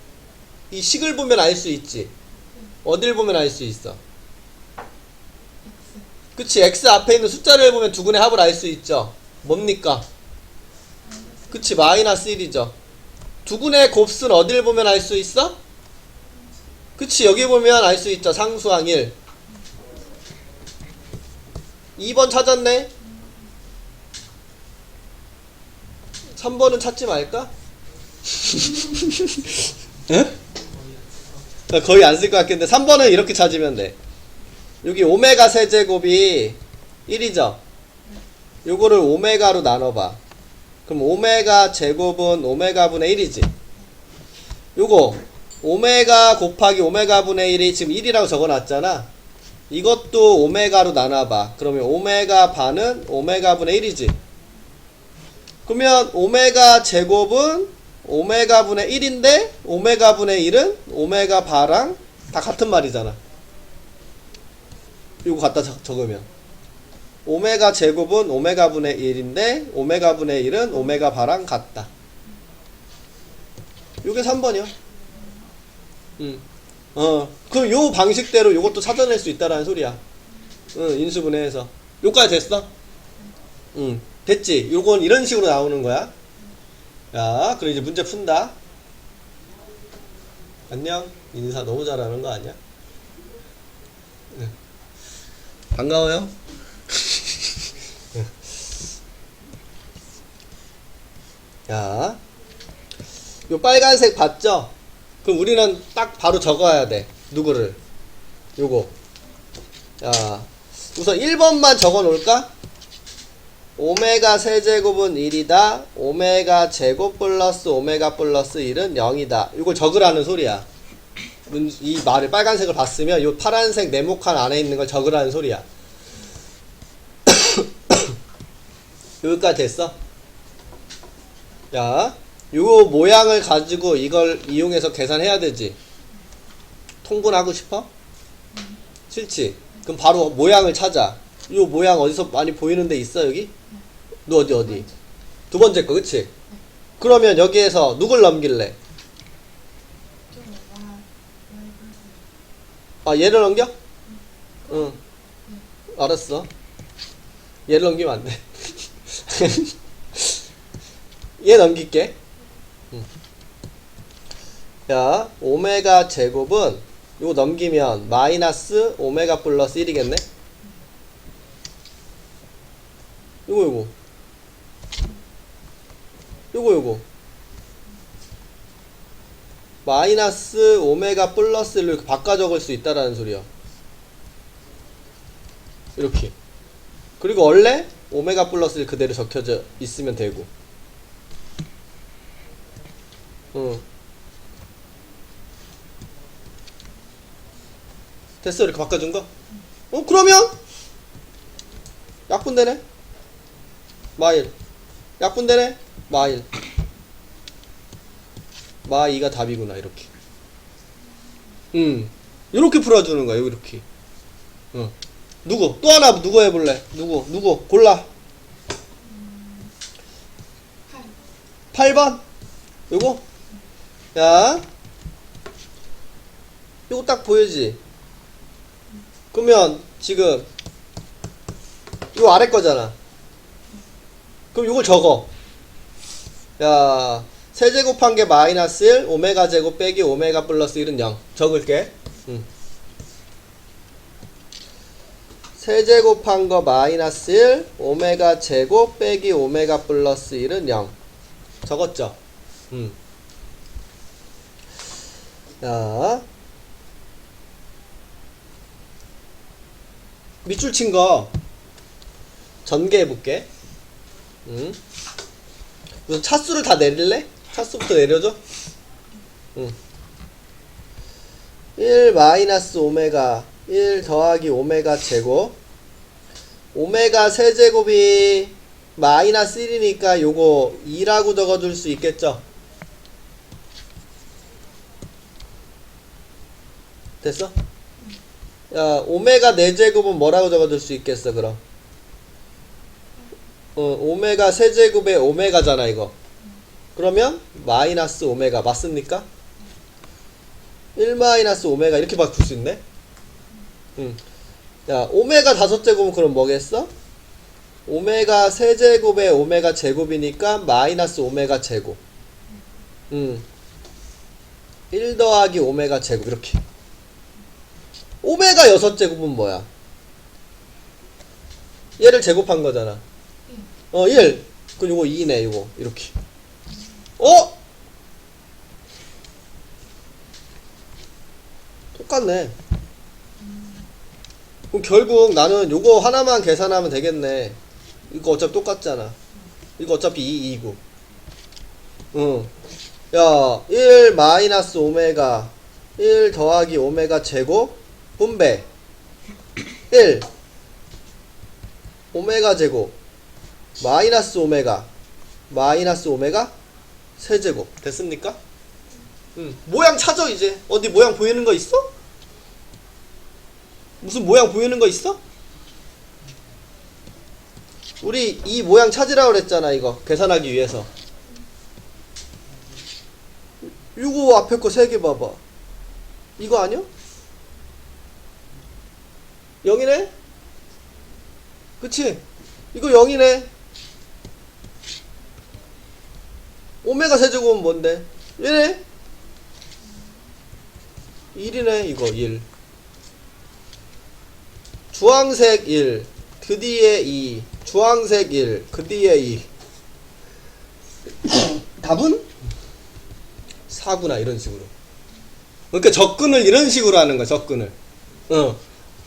이 식을 보면 알 수 있지. 어딜 보면 알 수 있어? 그치? x 앞에 있는 숫자를 보면 두근의 합을 알 수 있죠. 뭡니까? 그치? 마이너스 1이죠. 두근의 곱수는 어딜 보면 알 수 있어? 그치? 여기 보면 알 수 있죠. 상수항 1. 2번 찾았네? 3번은 찾지 말까? 응? 거의 안 쓸 것 같겠는데 3번은 이렇게 찾으면 돼. 여기 오메가 세제곱이 1이죠. 요거를 오메가로 나눠봐. 그럼 오메가 제곱은 오메가 분의 1이지. 요거 오메가 곱하기 오메가 분의 1이 지금 1이라고 적어놨잖아. 이것도 오메가로 나눠봐. 그러면 오메가 반은 오메가 분의 1이지. 그러면 오메가 제곱은 오메가 분의 1인데 오메가 분의 1은 오메가 바랑 다 같은 말이잖아. 요거 갖다 적으면 오메가 제곱은 오메가 분의 1인데 오메가 분의 1은 오메가 바랑 같다. 요게 3번이요. 그럼 요 방식대로 요것도 찾아낼 수 있다라는 소리야. 인수분해해서. 요까지 됐어? 됐지? 요건 이런 식으로 나오는 거야. 야, 그럼 이제 문제 푼다. 안녕. 인사 너무 잘하는 거 아니야? 반가워요. 야, 요 빨간색 봤죠? 그럼 우리는 딱 바로 적어야 돼. 누구를? 요거. 자, 우선 1번만 적어 놓을까? 오메가 세제곱은 1이다. 오메가 제곱 플러스 오메가 플러스 1은 0이다. 이걸 적으라는 소리야. 이 말을 빨간색을 봤으면 요 파란색 네모칸 안에 있는 걸 적으라는 소리야. 여기까지 됐어? 야, 요 모양을 가지고 이걸 이용해서 계산해야 되지. 통분하고 싶어? 싫지? 그럼 바로 모양을 찾아. 요 모양 어디서 많이 보이는 데 있어 여기? 너 어디? 두 번째 거 그치? 그러면 여기에서 누굴 넘길래? 아, 얘를 넘겨? 응. 알았어. 얘를 넘기면 안 돼. 얘 넘길게. 야, 오메가 제곱은 요거 넘기면 마이너스 오메가 플러스 1이겠네? 요거 마이너스 오메가 플러스를 이렇게 바꿔 적을 수 있다라는 소리야. 이렇게. 그리고 원래 오메가 플러스를 그대로 적혀져 있으면 되고. 됐어? 이렇게 바꿔준 거? 그러면 약분되네? 마일. 약분되네? 마일. 마2가 답이구나. 이렇게. 이렇게 풀어주는 거야. 이렇게. 누구? 또 하나 누구 해볼래? 누구? 골라. 8번? 요거? 야, 요거 딱 보이지? 그러면 지금 요 아래 거잖아. 그럼 요걸 적어. 야, 세제곱한 게 마이너스 1, 오메가 제곱 빼기 오메가 플러스 1은 0. 적을게. 세제곱한 거 마이너스 1, 오메가 제곱 빼기 오메가 플러스 1은 0. 적었죠? 자, 밑줄 친 거 전개해볼게. 우선 차수를 다 내릴래? 차수부터 내려줘. 1 마이너스 오메가 1 더하기 오메가 제곱, 오메가 세제곱이 마이너스 1이니까 요거 2라고 적어줄 수 있겠죠? 됐어? 야, 오메가 4제곱은 뭐라고 적어줄 수 있겠어 그럼? 오메가 세제곱의 오메가잖아 이거. 그러면 마이너스 오메가 맞습니까? 1 마이너스 오메가 이렇게 바꿀 수 있네. 야, 오메가 5제곱은 그럼 뭐겠어? 오메가 세제곱의 오메가 제곱이니까 마이너스 오메가 제곱. 1 더하기 오메가 제곱 이렇게. 오메가 6제곱은 뭐야? 얘를 제곱한 거잖아. 1. 그럼 요거 2네, 요거. 이렇게. 똑같네. 그럼 결국 나는 요거 하나만 계산하면 되겠네. 이거 어차피 똑같잖아. 이거 어차피 2, 2고. 야, 1 마이너스 오메가 1 더하기 오메가 제곱 분배 1 오메가 제곱 마이너스 오메가 세제곱 됐습니까? 모양 찾아. 이제 어디 모양 보이는 거 있어? 무슨 모양 보이는 거 있어? 우리 이 모양 찾으라고 그랬잖아. 이거 계산하기 위해서. 이거 앞에 거 세 개 봐봐. 이거 아니야? 0이네? 그치? 이거 0이네. 오메가 세제곱은 뭔데? 1네? 1이네. 이거 1. 주황색 1, 그 뒤에 2, 주황색 1, 그 뒤에 2. 답은 4구나. 이런 식으로. 그러니까 접근을 이런 식으로 하는 거야. 접근을.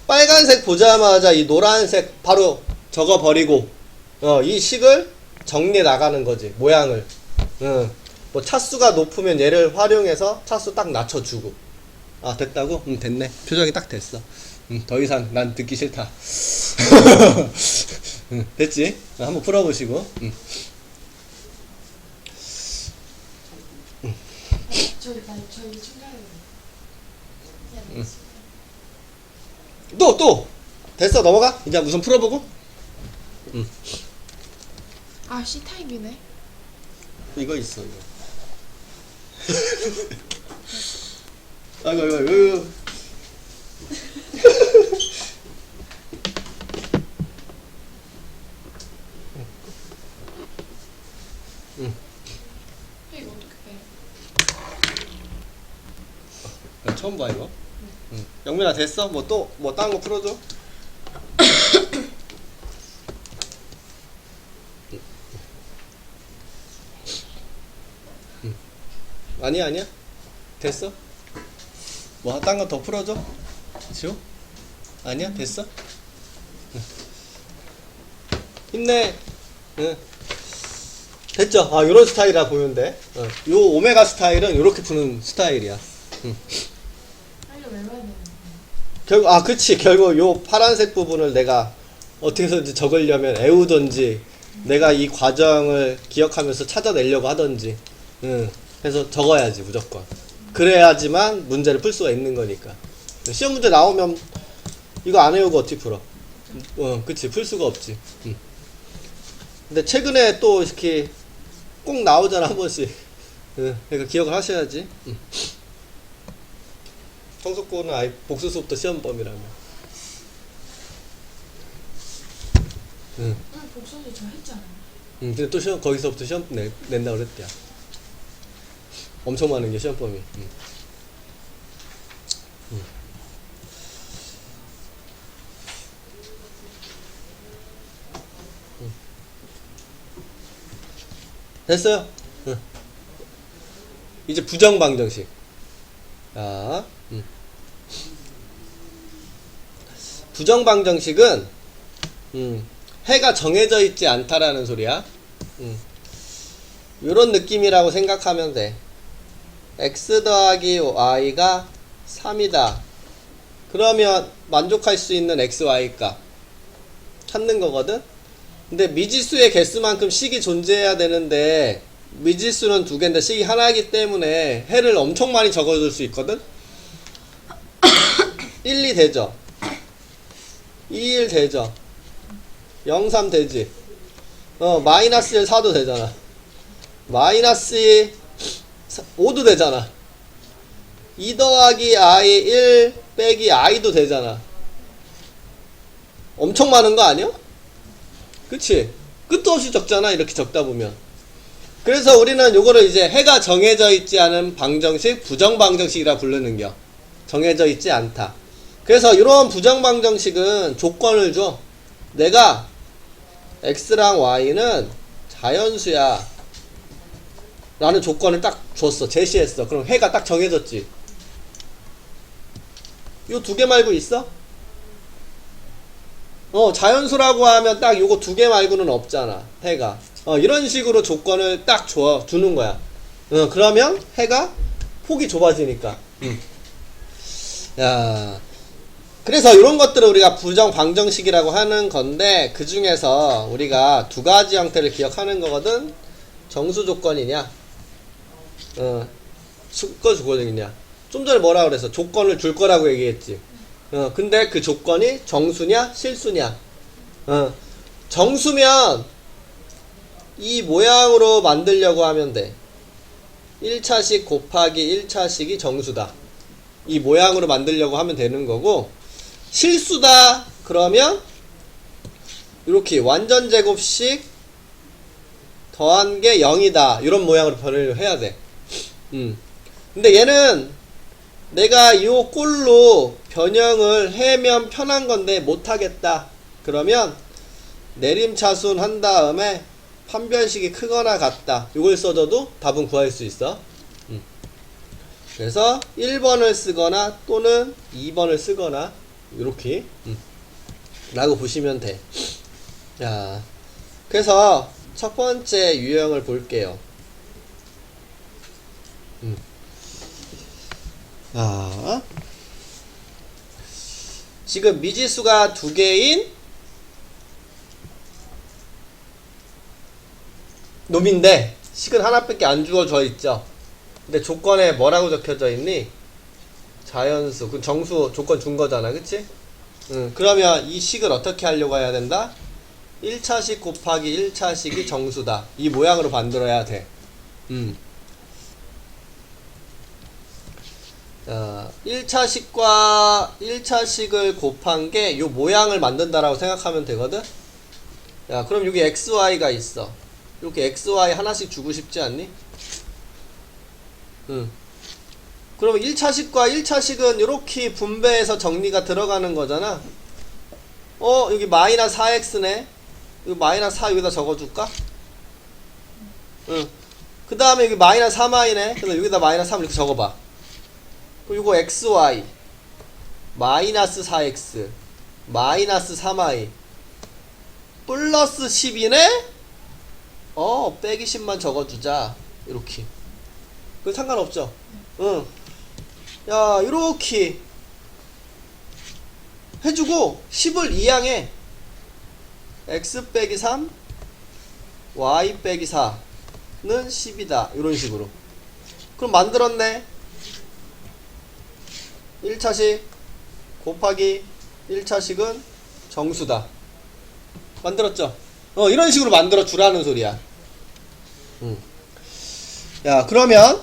빨간색 보자마자 이 노란색 바로 적어버리고 이 식을 정리해 나가는 거지. 모양을. 뭐 차수가 높으면 얘를 활용해서 차수 딱 낮춰주고. 아, 됐다고? 됐네. 표정이 딱 됐어. 더 이상 난 듣기 싫다. 됐지? 한번 풀어보시고. 저희 충전해요. 또! 됐어, 넘어가. 이제 우선 풀어보고. 아 C타입이네. 이거 있어, 이거. 아이고. 이거 어떻게 빼? 처음 봐, 이거. 영민아, 됐어? 뭐 또, 뭐 다른 거 풀어줘? 아니야. 됐어? 뭐 딴 거 더 풀어줘? 지호? 아니야? 됐어? 힘내. 됐죠? 아, 요런 스타일이라 보이는데. 요 오메가 스타일은 요렇게 푸는 스타일이야. 빨리 외워야 되는 그치. 결국 요 파란색 부분을 내가 어떻게 해서든지 적으려면 애우던지, 내가 이 과정을 기억하면서 찾아내려고 하던지, 해서 적어야지, 무조건. 그래야지만 문제를 풀 수가 있는 거니까. 시험 문제 나오면 이거 안 외우고 어떻게 풀어? 그치. 풀 수가 없지. 근데 최근에 또 이렇게 꼭 나오잖아, 한 번씩. 그러니까 기억을 하셔야지. 성숙고는 아예 복수 수업도 시험범이라며. 오늘 복수지 저 했잖아요. 근데 또 시험, 거기서부터 시험 낸다 그랬대요. 엄청 많은 게 시험범이. 됐어요. 이제 부정방정식. 자, 부정방정식은 해가 정해져 있지 않다라는 소리야. 요런 느낌이라고 생각하면 돼. x 더하기 y가 3이다. 그러면 만족할 수 있는 x, y 값 찾는 거거든. 근데 미지수의 개수만큼 식이 존재해야 되는데 미지수는 두 개인데 식이 하나이기 때문에 해를 엄청 많이 적어줄 수 있거든. 1, 2 되죠. 2, 1 되죠. 0, 3 되지. 마이너스 1, 4도 되잖아. 마이너스 2, 5도 되잖아. 2 더하기 i 1 빼기 i도 되잖아. 엄청 많은 거 아니야? 그치? 끝도 없이 적잖아, 이렇게 적다 보면. 그래서 우리는 요거를 이제 해가 정해져 있지 않은 방정식, 부정방정식이라 부르는겨. 정해져 있지 않다. 그래서 이런 부정방정식은 조건을 줘. 내가 x랑 y는 자연수야 라는 조건을 딱 줬어. 제시했어. 그럼 해가 딱 정해졌지. 요 두 개 말고 있어? 자연수라고 하면 딱 요거 두 개 말고는 없잖아. 해가. 이런 식으로 조건을 딱 주는 거야. 그러면 해가 폭이 좁아지니까. 야, 그래서 이런 것들을 우리가 부정방정식이라고 하는 건데, 그 중에서 우리가 두 가지 형태를 기억하는 거거든. 정수 조건이냐, 주거 조건이냐. 좀 전에 뭐라 그랬어? 조건을 줄 거라고 얘기했지. 근데 그 조건이 정수냐 실수냐. 정수면 이 모양으로 만들려고 하면 돼. 1차식 곱하기 1차식이 정수다. 이 모양으로 만들려고 하면 되는 거고, 실수다 그러면 이렇게 완전 제곱식 더한 게 0이다 이런 모양으로 변을 해야 돼. 근데 얘는 내가 이 꼴로 변형을 해면 편한 건데 못하겠다 그러면 내림차순 한 다음에 판별식이 크거나 같다 이걸 써줘도 답은 구할 수 있어. 그래서 1번을 쓰거나 또는 2번을 쓰거나 이렇게 라고 보시면 돼. 자, 그래서 첫 번째 유형을 볼게요. 지금 미지수가 두 개인 놈인데 식은 하나밖에 안 주어져 있죠. 근데 조건에 뭐라고 적혀져 있니? 자연수. 그 정수 조건 준 거잖아. 그치? 그러면 이 식을 어떻게 하려고 해야 된다? 1차식 곱하기 1차식이 정수다. 이 모양으로 만들어야 돼. 1차식과 1차식을 곱한 게 요 모양을 만든다라고 생각하면 되거든? 야, 그럼 여기 XY가 있어. 이렇게 XY 하나씩 주고 싶지 않니? 그러면 1차식과 1차식은 이렇게 분배해서 정리가 들어가는 거잖아. 여기 마이너스 4x네. 이거 마이너스 4 여기다 적어줄까? 그 다음에 여기 마이너스 3i네. 그래서 여기다 마이너스 3 이렇게 적어봐. 그리고 이거 xy 마이너스 4x 마이너스 3i 플러스 10이네? 빼기 10만 적어주자. 이렇게. 그 상관없죠? 야, 이렇게 해주고 10을 이항해. x 빼기 3 y 빼기 4는 10이다. 이런 식으로. 그럼 만들었네. 1차식 곱하기 1차식은 정수다. 만들었죠? 이런 식으로 만들어 주라는 소리야. 야, 그러면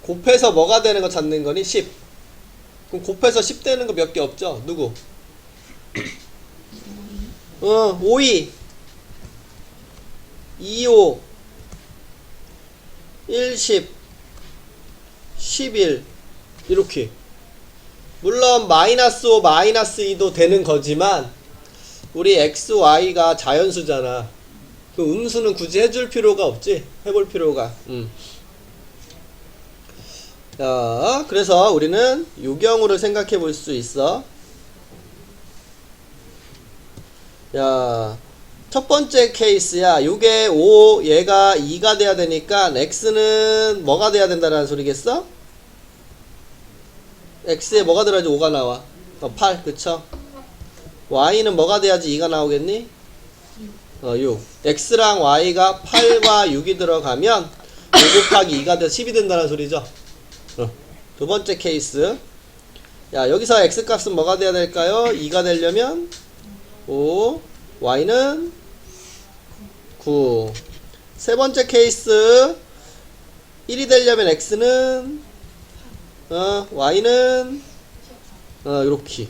곱해서 뭐가 되는 거 찾는 거니? 10. 그럼 곱해서 10 되는 거 몇 개 없죠? 누구? 5이 25 10 11 이렇게. 물론 마이너스 5 마이너스 2도 되는 거지만 우리 x, y가 자연수잖아. 그 음수는 굳이 해줄 필요가 없지. 해볼 필요가. 자, 그래서 우리는 요경으로 생각해 볼 수 있어. 야, 첫 번째 케이스야. 요게 5, 얘가 2가 돼야 되니까 x는 뭐가 돼야 된다는 소리겠어? x에 뭐가 들어야지 5가 나와? 8, 그쵸? y는 뭐가 돼야지 2가 나오겠니? 6. x랑 y가 8과 6이 들어가면 5 곱하기 2가 돼서 10이 된다는 소리죠. 두 번째 케이스. 야, 여기서 x 값은 뭐가 돼야 될까요? 2가 되려면 5, y는 9. 세 번째 케이스. 1이 되려면 x는 y는 요렇게.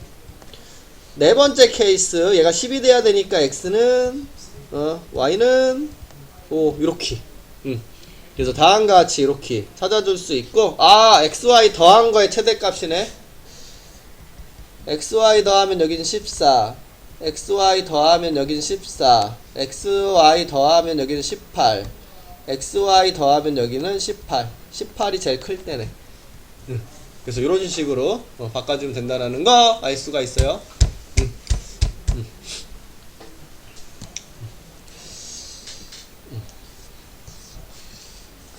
네 번째 케이스. 얘가 10이 돼야 되니까 x는 y는 5 요렇게. 그래서 다음과 같이 이렇게 찾아줄 수 있고, xy 더한 거의 최대값이네. xy 더하면 여기는 14, xy 더하면 여기는 14, xy 더하면 여기는 18, xy 더하면 여기는 18. 18이 제일 클 때네. 그래서 이런 식으로 바꿔주면 된다는 거 알 수가 있어요.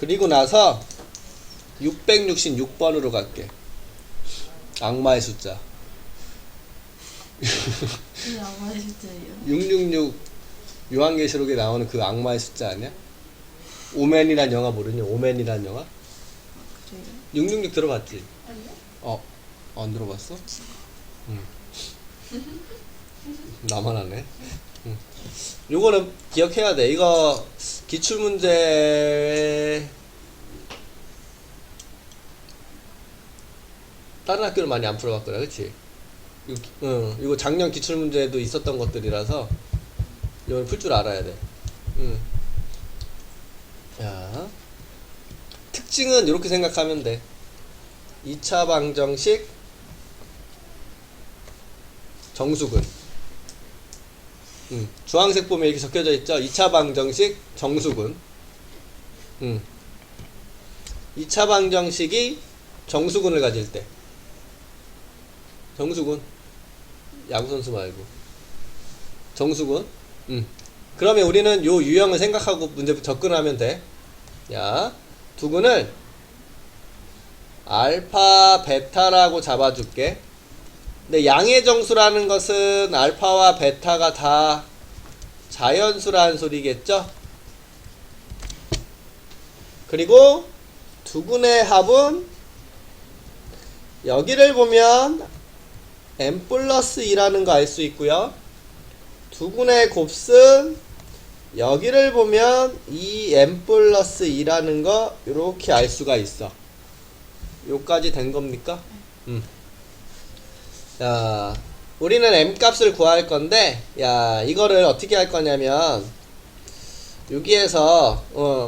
그리고 나서 666번으로 갈게. 악마의 숫자. 이 악마의 숫자예요. 666 요한계시록에 나오는 그 악마의 숫자 아니야? 오맨이란 영화 모르니? 오맨이란 영화? 그래요? 666 들어봤지? 아니요? 안 들어봤어? 응. 나만 하네. 응. 요거는 기억해야 돼. 이거 기출문제 다른 학교는 많이 안 풀어봤거든, 그치? 이거 작년 기출문제도 있었던 것들이라서 이걸 풀 줄 알아야 돼. 자, 특징은 이렇게 생각하면 돼. 2차 방정식 정수근. 주황색 보면 이렇게 적혀져 있죠. 2차 방정식 정수근. 2차 방정식이 정수근을 가질 때. 정수근. 야구선수 말고. 정수근. 그러면 우리는 요 유형을 생각하고 문제 접근하면 돼. 야, 두근을 알파, 베타라고 잡아줄게. 근데 양의 정수라는 것은 알파와 베타가 다 자연수라는 소리겠죠? 그리고 두근의 합은 여기를 보면 m 플러스 2라는 거 알 수 있고요. 두근의 곱은 여기를 보면 2m 플러스 2라는 거 이렇게 알 수가 있어. 요까지 된 겁니까? 자, 우리는 m 값을 구할 건데, 야, 이거를 어떻게 할 거냐면, 여기에서,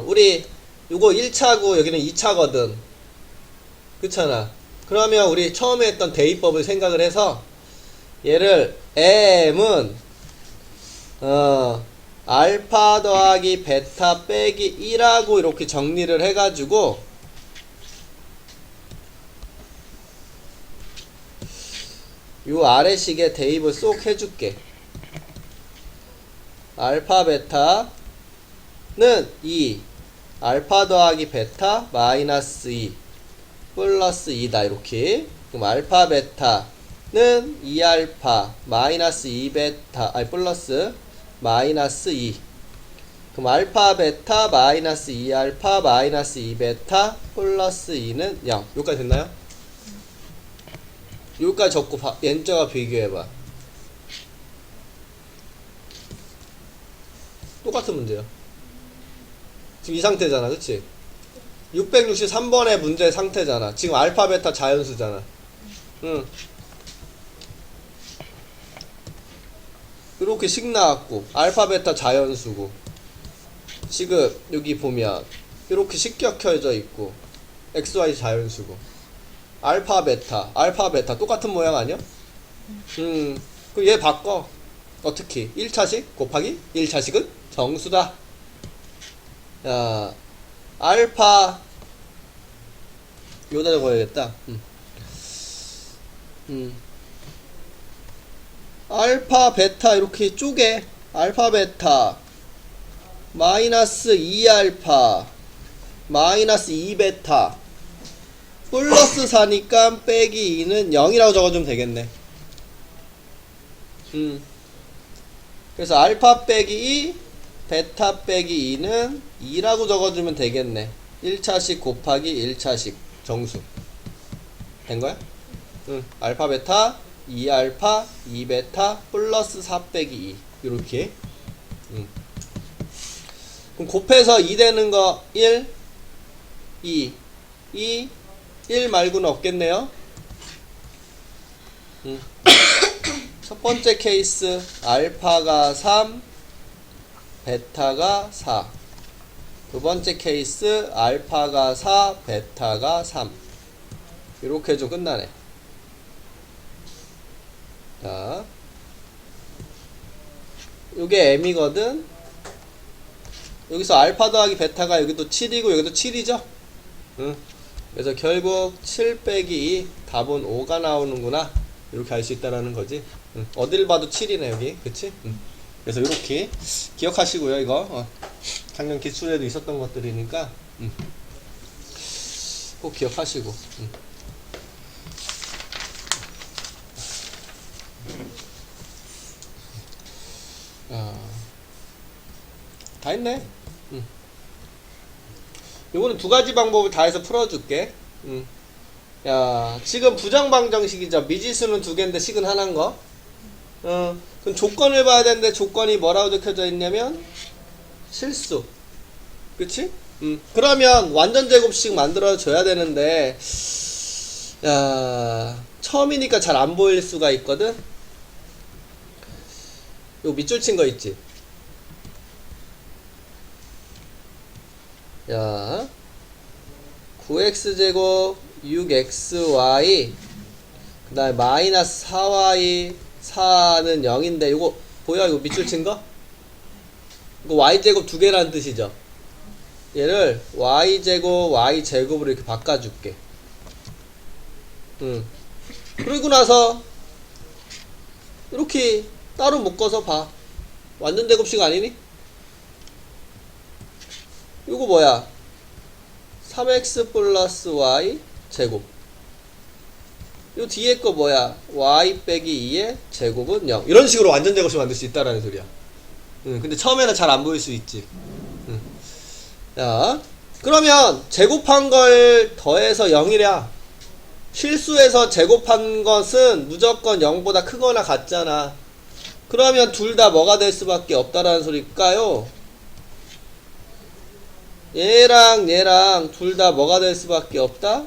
우리, 요거 1차고, 여기는 2차거든. 그렇잖아. 그러면 우리 처음에 했던 대입법을 생각을 해서, 얘를, m은, 알파 더하기 베타 빼기 1하고 이렇게 정리를 해가지고, 요 아래식에 대입을 쏙 해줄게. 알파 베타는 2, 알파 더하기 베타 마이너스 2 플러스 2다 이렇게. 그럼 알파 베타는 2알파 마이너스 2베타 아니 플러스 마이너스 2. 그럼 알파 베타 마이너스 2알파 마이너스 2베타 플러스 2는 0. 여기까지 됐나요? 여기까지 적고 n자와 비교해봐. 똑같은 문제야. 지금 이 상태잖아, 그치? 663번의 문제 상태잖아. 지금 알파 베타 자연수잖아. 이렇게 식 나왔고 알파 베타 자연수고, 지금 여기 보면 이렇게 식 격혀져 있고 xy 자연수고, 알파 베타 똑같은 모양 아니야? 그럼 얘 바꿔. 어떻게? 1차식 곱하기 1차식은 정수다. 야, 알파 여기다 적어야겠다. 알파 베타 이렇게 쪼개. 알파 베타 마이너스 2알파 마이너스 2베타 플러스 4니까 빼기 2는 0이라고 적어주면 되겠네. 그래서 알파 빼기 2 베타 빼기 2는 2라고 적어주면 되겠네. 1차식 곱하기 1차식 정수 된거야? 알파 베타 2알파 2베타 플러스 4 빼기 2 요렇게. 그럼 곱해서 2 되는 거 1 2 1 말고는 없겠네요. 첫 번째 케이스 알파가 3 베타가 4. 두 번째 케이스 알파가 4 베타가 3. 이렇게 해줘 끝나네. 자, 요게 m이거든. 여기서 알파 더하기 베타가 여기도 7이고 여기도 7이죠. 그래서 결국 7 빼기 2 답은 5가 나오는구나. 이렇게 알 수 있다라는 거지. 어딜 봐도 7이네 여기. 그치? 그래서 이렇게 기억하시고요. 이거 작년 기출에도 있었던 것들이니까 꼭 기억하시고. 다 했네. 요거는 두 가지 방법을 다 해서 풀어줄게. 야, 지금 부정방정식이죠. 미지수는 두 개인데 식은 하나인 거. 그럼 조건을 봐야 되는데 조건이 뭐라고 적혀져 있냐면 실수. 그치? 그러면 완전 제곱식 만들어 줘야 되는데, 야, 처음이니까 잘 안 보일 수가 있거든. 요 밑줄 친 거 있지? 야, 9x제곱 6xy 그 다음에 마이너스 4y 4는 0인데 요거 보여? 이거 밑줄 친 거? 이거 y제곱 두 개라는 뜻이죠. 얘를 y제곱 y제곱으로 이렇게 바꿔줄게. 그리고 나서 이렇게 따로 묶어서 봐. 완전 제곱식 아니니? 이거 뭐야? 3x 플러스 y 제곱. 요 뒤에 거 뭐야? y 빼기 2의 제곱은 0. 이런 식으로 완전 제곱식 만들 수 있다라는 소리야. 근데 처음에는 잘 안 보일 수 있지. 자, 그러면 제곱한 걸 더해서 0이랴. 실수해서 제곱한 것은 무조건 0보다 크거나 같잖아. 그러면 둘 다 뭐가 될 수밖에 없다라는 소리일까요? 얘랑 얘랑 둘 다 뭐가 될 수밖에 없다?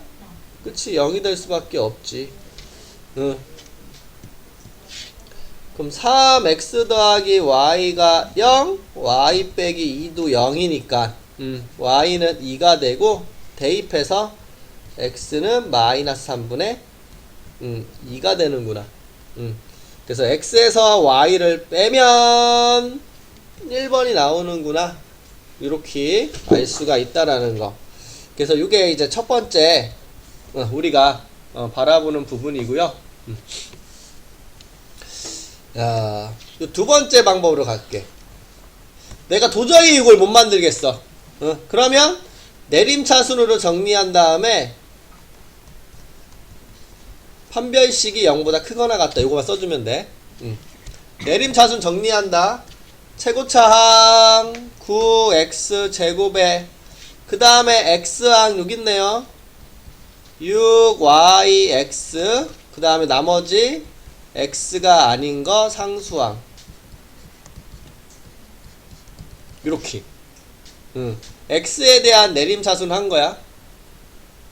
그치? 0이 될 수밖에 없지. 그럼 3x 더하기 y가 0, y 빼기 2도 0이니까 y는 2가 되고 대입해서 x는 마이너스 3분의 2가 되는구나. 그래서 x에서 y를 빼면 1번이 나오는구나. 이렇게 알 수가 있다라는 거. 그래서 이게 이제 첫 번째 우리가 바라보는 부분이고요. 야, 두 번째 방법으로 갈게. 내가 도저히 이걸 못 만들겠어. 그러면 내림차순으로 정리한 다음에 판별식이 0보다 크거나 같다. 이거만 써주면 돼. 내림차순 정리한다. 최고차항 9x 제곱에 그 다음에 x항 여기 있네요. 6yx 그 다음에 나머지 x가 아닌 거 상수항. 이렇게 x에 대한 내림차순 한 거야.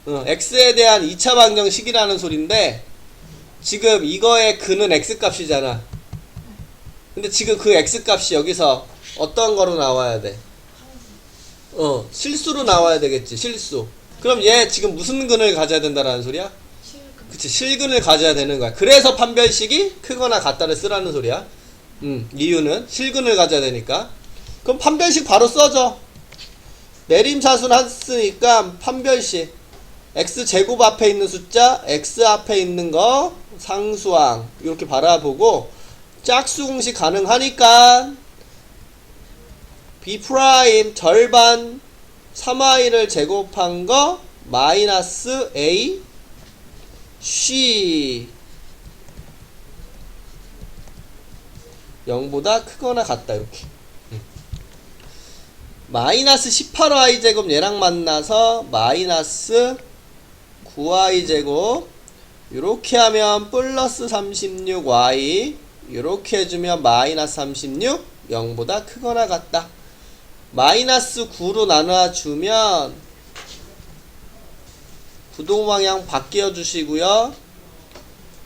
x에 대한 2차 방정식이라는 소린데 지금 이거의 근은 x값이잖아. 근데 지금 그 x값이 여기서 어떤 거로 나와야 돼? 실수로 나와야 되겠지. 실수. 그럼 얘 지금 무슨 근을 가져야 된다라는 소리야? 실금. 그치, 실근을 가져야 되는 거야. 그래서 판별식이 크거나 같다를 쓰라는 소리야. 이유는 실근을 가져야 되니까. 그럼 판별식 바로 써줘. 내림차순 했으니까 판별식 x제곱 앞에 있는 숫자 x 앞에 있는 거 상수항 이렇게 바라보고 짝수 공식 가능하니까 b' 절반 3y를 제곱한 거 마이너스 a c 0보다 크거나 같다. 이렇게 마이너스 18y 제곱 얘랑 만나서 마이너스 9y 제곱 이렇게 하면 플러스 36y 이렇게 해주면 마이너스 36 0보다 크거나 같다. 마이너스 9로 나눠주면 부동방향 바뀌어 주시고요.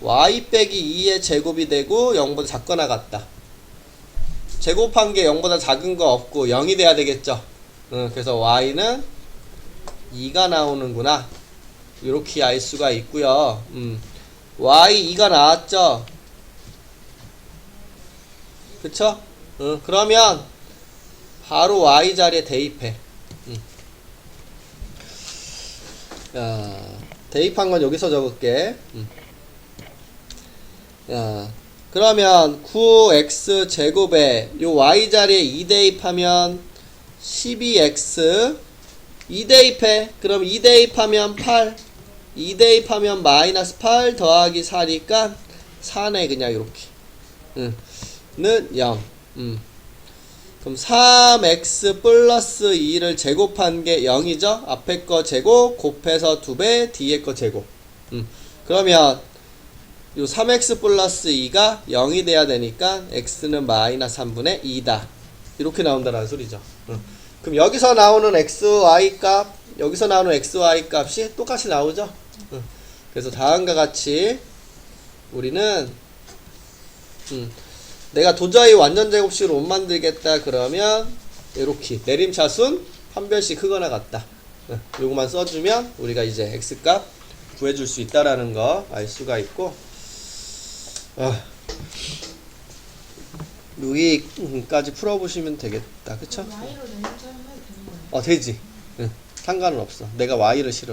y 빼기 2의 제곱이 되고 0보다 작거나 같다. 제곱한 게 0보다 작은 거 없고 0이 돼야 되겠죠. 그래서 y는 2가 나오는구나. 이렇게 알 수가 있고요. y 2가 나왔죠. 그쵸? 그러면 바로 y 자리에 대입해. 야, 대입한 건 여기서 적을게. 야, 그러면 9x 제곱에 요 y 자리에 2 대입하면 12x 2 대입해. 그럼 2 대입하면 8 2 대입하면 마이너스 8 더하기 4니까 4네 그냥 이렇게 는 0. 그럼 3x 플러스 2를 제곱한 게 0이죠? 앞에 거 제곱 곱해서 2배 뒤에 거 제곱. 그러면 요 3x 플러스 2가 0이 돼야 되니까 x는 마이너스 3분의 2다. 이렇게 나온다는 소리죠. 그럼 여기서 나오는 xy 값, 여기서 나오는 xy 값이 똑같이 나오죠? 그래서 다음과 같이 우리는 내가 도저히 완전 제곱식으로 못 만들겠다 그러면 이렇게 내림차순 판별식 크거나 같다. 요거만 써주면 우리가 이제 x값 구해줄 수 있다라는 거 알 수가 있고, 여기까지 풀어보시면 되겠다. 그쵸? Y로 내는 사용해도 되는 거예요? 되지. 상관은 없어. 내가 y를 실어.